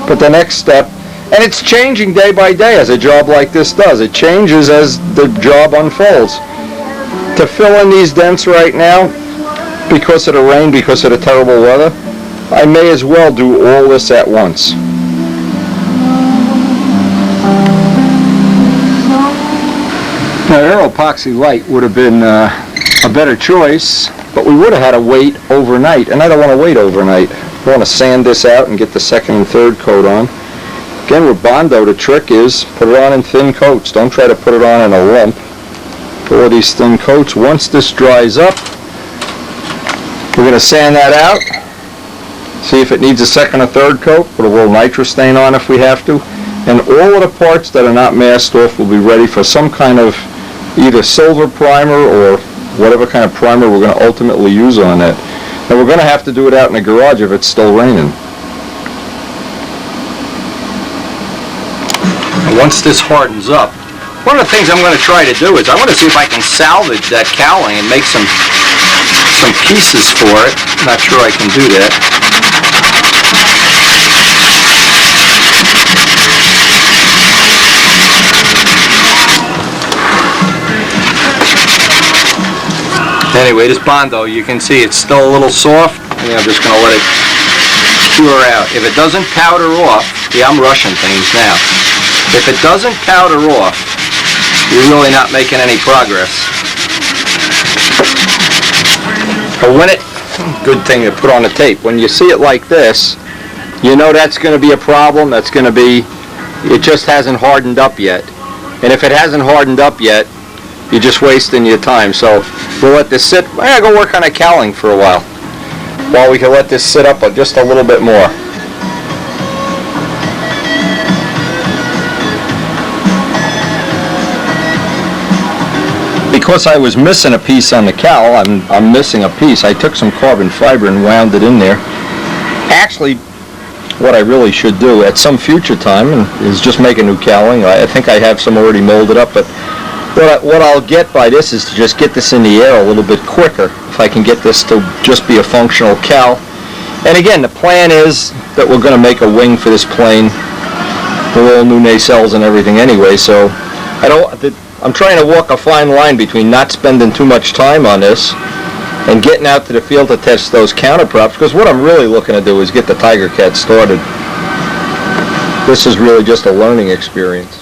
But the next step, and it's changing day by day as a job like this does. It changes as the job unfolds. To fill in these dents right now, because of the rain, because of the terrible weather, I may as well do all this at once. Now, Aero Epoxy Light would have been a better choice, but we would have had to wait overnight, and I don't want to wait overnight. I want to sand this out and get the second and third coat on. Again, with Bondo, the trick is put it on in thin coats. Don't try to put it on in a lump. Pour these thin coats. Once this dries up, we're going to sand that out, see if it needs a second or third coat, put a little nitrous stain on if we have to, and all of the parts that are not masked off will be ready for some kind of either silver primer or whatever kind of primer we're going to ultimately use on it. And we're going to have to do it out in the garage if it's still raining. And once this hardens up, one of the things I'm going to try to do is I want to see if I can salvage that cowling and make some pieces for it. Not sure I can do that. Anyway, this Bondo, you can see it's still a little soft. I think I'm just going to let it cure out. If it doesn't powder off, yeah, I'm rushing things now. If it doesn't powder off, you're really not making any progress. But when it, good thing to put on the tape, when you see it like this, you know that's going to be a problem. That's going to be, it just hasn't hardened up yet. And if it hasn't hardened up yet, you're just wasting your time. So we'll let this sit. I gotta go work on a cowling for a while we can let this sit up just a little bit more. Because I was missing a piece on the cowl, I'm missing a piece. I took some carbon fiber and wound it in there. Actually, what I really should do at some future time is just make a new cowling. I think I have some already molded up, but what I'll get by this is to just get this in the air a little bit quicker, if I can get this to just be a functional cowl. And again, the plan is that we're going to make a wing for this plane with all new nacelles and everything anyway, so I'm trying to walk a fine line between not spending too much time on this and getting out to the field to test those counterprops, because what I'm really looking to do is get the Tigercat started. This is really just a learning experience.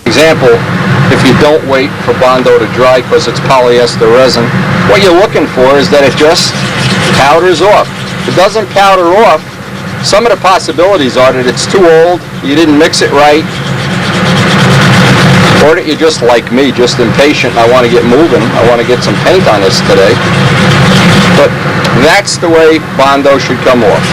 Example, if you don't wait for Bondo to dry because it's polyester resin, what you're looking for is that it just powders off. If it doesn't powder off, some of the possibilities are that it's too old, you didn't mix it right, or that you're just like me, just impatient and I want to get moving. I want to get some paint on this today. But that's the way Bondo should come off.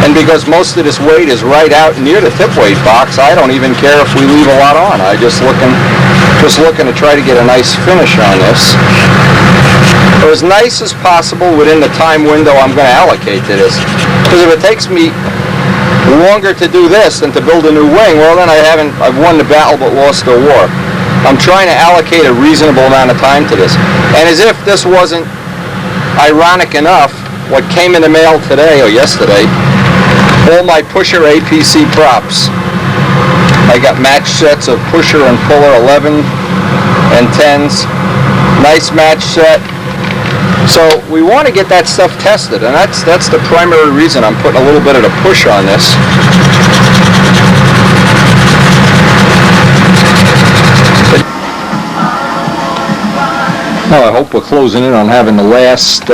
And because most of this weight is right out near the tip weight box, I don't even care if we leave a lot on. I'm just looking to try to get a nice finish on this, or as nice as possible within the time window I'm going to allocate to this. Because if it takes me longer to do this than to build a new wing, well then I've won the battle but lost the war. I'm trying to allocate a reasonable amount of time to this. And as if this wasn't ironic enough, what came in the mail today or yesterday, all my pusher APC props. I got match sets of pusher and puller 11 and 10s. Nice match set. So we want to get that stuff tested, and that's the primary reason I'm putting a little bit of the push on this. Well, I hope we're closing in on having the last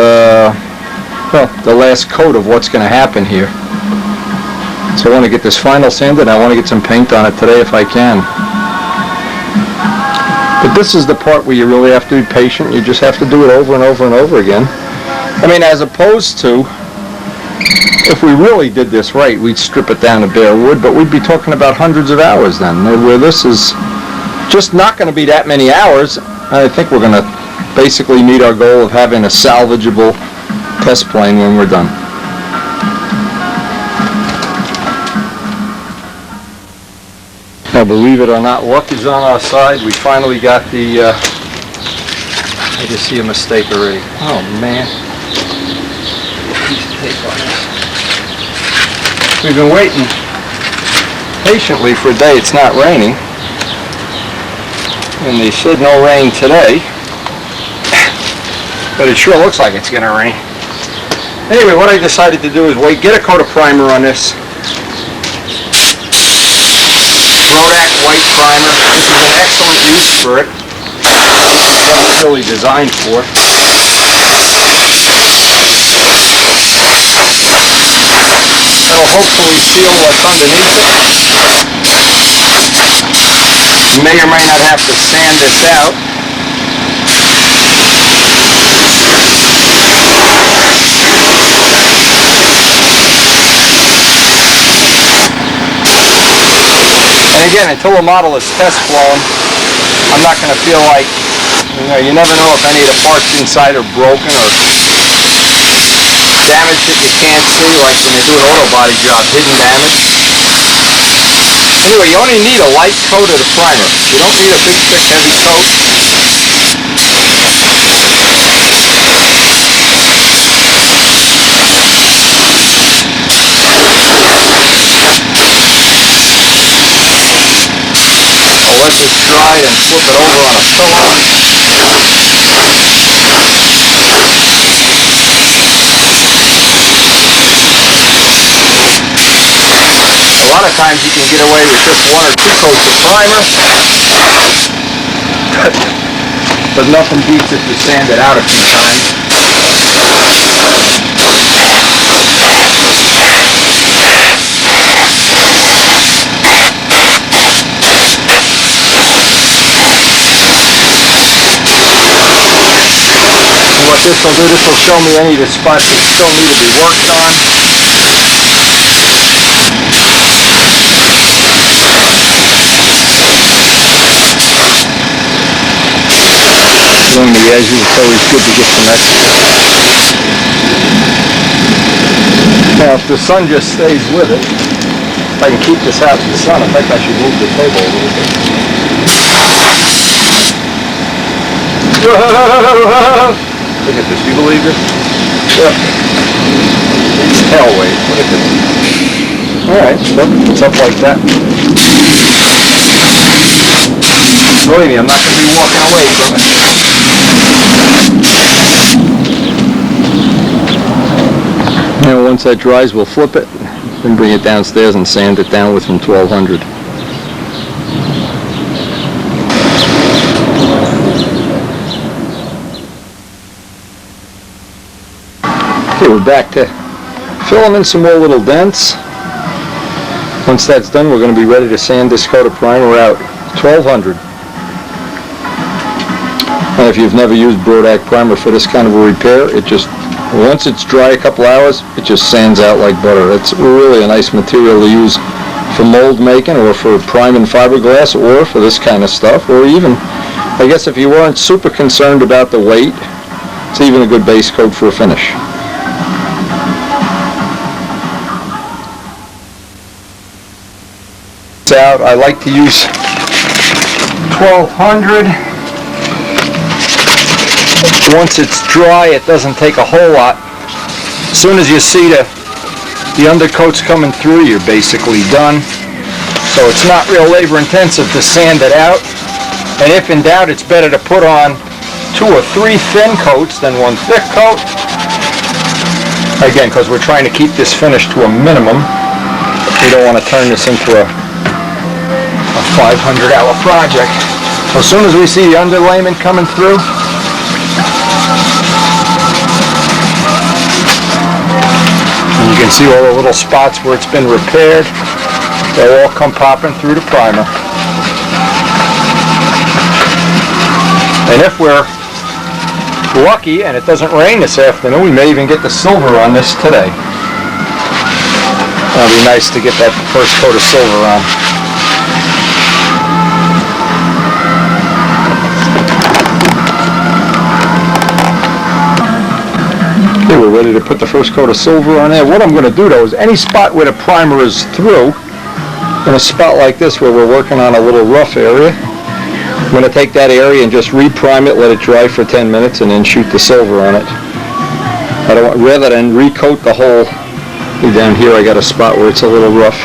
coat of what's going to happen here. So I want to get this final sanded, and I want to get some paint on it today if I can. But this is the part where you really have to be patient. You just have to do it over and over and over again. I mean, as opposed to, if we really did this right, we'd strip it down to bare wood, but we'd be talking about hundreds of hours then, where this is just not going to be that many hours. I think we're going to basically meet our goal of having a salvageable test plane when we're done. Now, believe it or not, luck is on our side. We finally got the, I just see a mistake already. Oh man. Piece of tape on this. We've been waiting patiently for a day. It's not raining. And they said no rain today. But it sure looks like it's going to rain. Anyway, what I decided to do is get a coat of primer on this. White primer. This is an excellent use for it. What it's really designed for. It'll hopefully seal what's underneath it. You may or may not have to sand this out. And again, until the model is test flown, I'm not going to feel like, you never know if any of the parts inside are broken or damage that you can't see, like when you do an auto body job, hidden damage. Anyway, you only need a light coat of the primer. You don't need a big, thick, heavy coat. it's dried and flip it over on a pillow. A lot of times you can get away with just 1 or 2 coats of primer, but nothing beats if you sand it out a few times. And what this will do, this will show me any of the spots that still need to be worked on. Along the edges, it's always good to get some extra. Now if the sun just stays with it, if I can keep this out in the sun, in fact I should move the table a little bit. Look at this, do you believe this? Yep. It's hell weight, look at this. Alright, look, it's up like that. Believe me, I'm not going to be walking away from it. Now once that dries, we'll flip it, then bring it downstairs and sand it down with some 1200. Okay, we're back to filling in some more little dents. Once that's done, we're going to be ready to sand this coat of primer out. 1200. And if you've never used Brodak primer for this kind of a repair, it just, once it's dry a couple hours, it just sands out like butter. It's really a nice material to use for mold making, or for priming fiberglass, or for this kind of stuff, or even, I guess if you weren't super concerned about the weight, it's even a good base coat for a finish. It's out. I like to use 1200. Once it's dry, it doesn't take a whole lot. As soon as you see the undercoat's coming through, you're basically done. So it's not real labor intensive to sand it out. And if in doubt, it's better to put on 2 or 3 thin coats than 1 thick coat. Again, because we're trying to keep this finish to a minimum. We don't want to turn this into a $500 project. So as soon as we see the underlayment coming through, and you can see all the little spots where it's been repaired, they'll all come popping through the primer. And if we're lucky and it doesn't rain this afternoon, we may even get the silver on this today. That'll be nice to get that first coat of silver on. Okay, we're ready to put the first coat of silver on there. What I'm going to do though is any spot where the primer is through, in a spot like this where we're working on a little rough area, I'm going to take that area and just re-prime it, let it dry for 10 minutes, and then shoot the silver on it. I don't want, rather than recoat the whole down here, I got a spot where it's a little rough.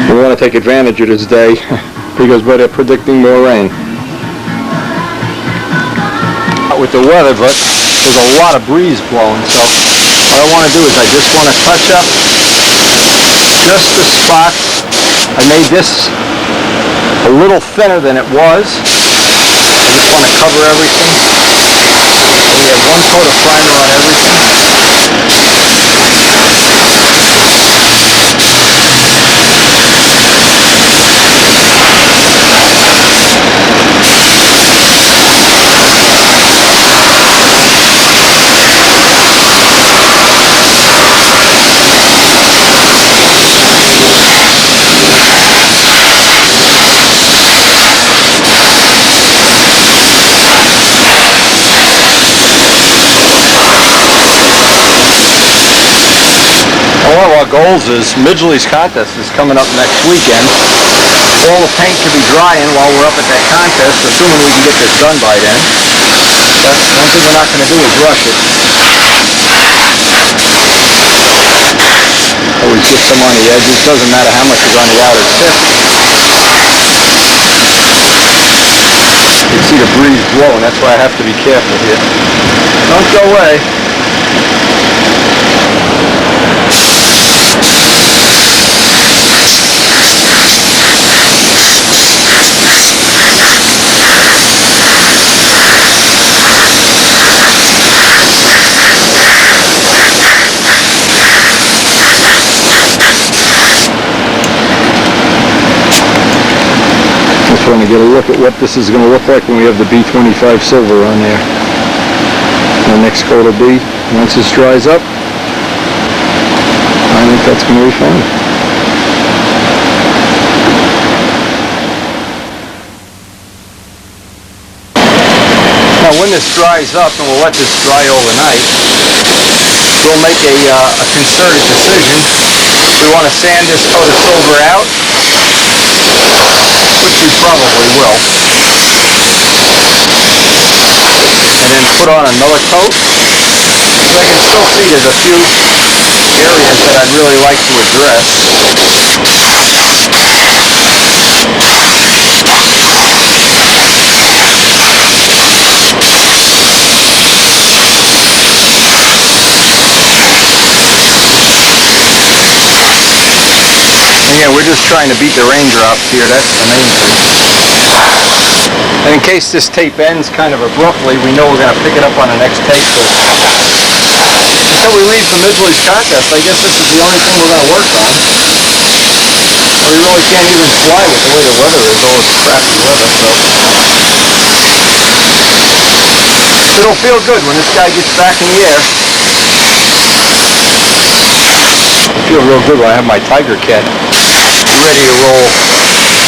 We want to take advantage of this day because they're predicting more rain. With the weather, but there's a lot of breeze blowing, so what I want to do is I just want to touch up just the spots. I made this a little thinner than it was. I just want to cover everything. We have 1 coat of primer on everything. One of our goals is Midgley's contest is coming up next weekend. All the paint can be drying while we're up at that contest, assuming we can get this done by then. But one thing we're not going to do is rush it. Always get some on the edges. Doesn't matter how much is on the outer tip. You can see the breeze blowing. That's why I have to be careful here. Don't go away. Trying to get a look at what this is going to look like when we have the B25 silver on there. The next coat will be, once this dries up, I think that's going to be fun. Now when this dries up, and we'll let this dry overnight, we'll make a concerted decision. We want to sand this coat of silver out, which we probably will, and then put on another coat. But I can still see there's a few areas that I'd really like to address. Again, we're just trying to beat the raindrops here. That's the main thing. And in case this tape ends kind of abruptly, we know we're going to pick it up on the next tape. Until we leave for Midway's contest, I guess this is the only thing we're going to work on. We really can't even fly with the way the weather is, all this crappy weather, so. It'll feel good when this guy gets back in the air. I feel real good when I have my Tigercat ready to roll.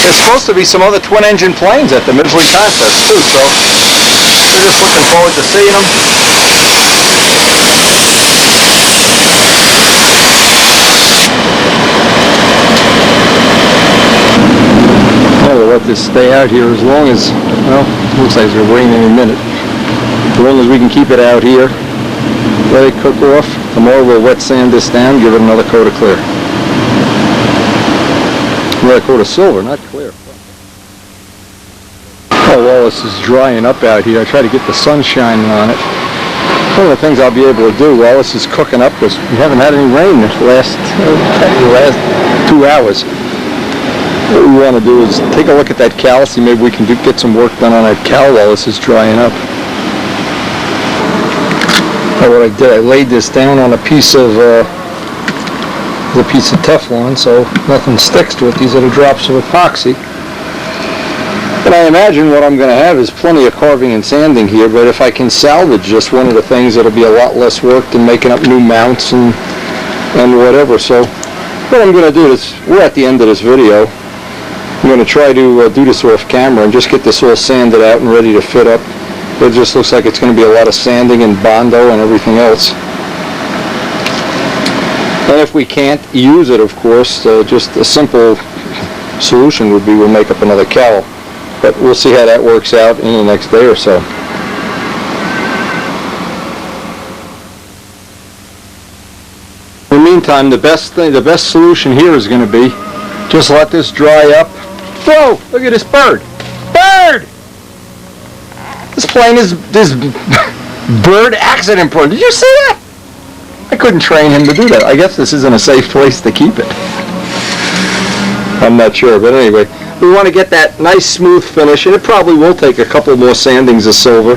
There's supposed to be some other twin-engine planes at the Midway contest too, so we're just looking forward to seeing them. We'll let this stay out here as long as, well, looks like it's going to rain any minute. As long as we can keep it out here, let it cook off. Tomorrow we'll wet sand this down, give it another coat of clear. Another coat of silver, not clear. Oh, while this is drying up out here, I try to get the sun shining on it. One of the things I'll be able to do while this is cooking up, because we haven't had any rain the last 2 hours. What we want to do is take a look at that cowl, see maybe we can get some work done on that cowl while this is drying up. What I did, I laid this down on a piece of Teflon so nothing sticks to it. These are the drops of epoxy. And I imagine what I'm going to have is plenty of carving and sanding here, but if I can salvage just one of the things, it'll be a lot less work than making up new mounts and whatever. So what I'm going to do is, we're at the end of this video. I'm going to try to do this off camera and just get this all sanded out and ready to fit up. It just looks like it's going to be a lot of sanding and Bondo and everything else. And if we can't use it, of course, just a simple solution would be we'll make up another cowl. But we'll see how that works out in the next day or so. In the meantime, the best solution here is going to be just let this dry up. Whoa! Look at this bird! Bird! This plane is bird accident prone. Did you see that? I couldn't train him to do that. I guess this isn't a safe place to keep it. I'm not sure, but anyway, we want to get that nice smooth finish, and it probably will take a couple more sandings of silver.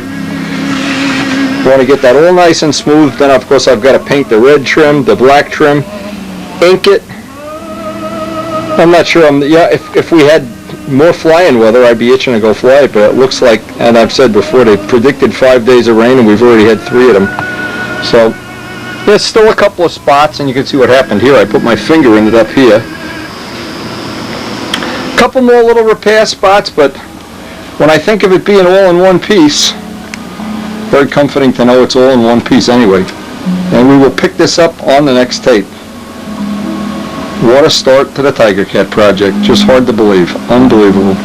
We want to get that all nice and smooth. Then, of course, I've got to paint the red trim, the black trim, ink it. I'm not sure. If we had more flying weather, I'd be itching to go fly it, but it looks like, and I've said before, they predicted 5 days of rain, and we've already had 3 of them. So there's still a couple of spots, and you can see what happened here. I put my finger in it up here. A couple more little repair spots, but when I think of it being all in one piece, very comforting to know it's all in one piece anyway. And we will pick this up on the next tape. What a start to the Tigercat project. Just hard to believe. Unbelievable.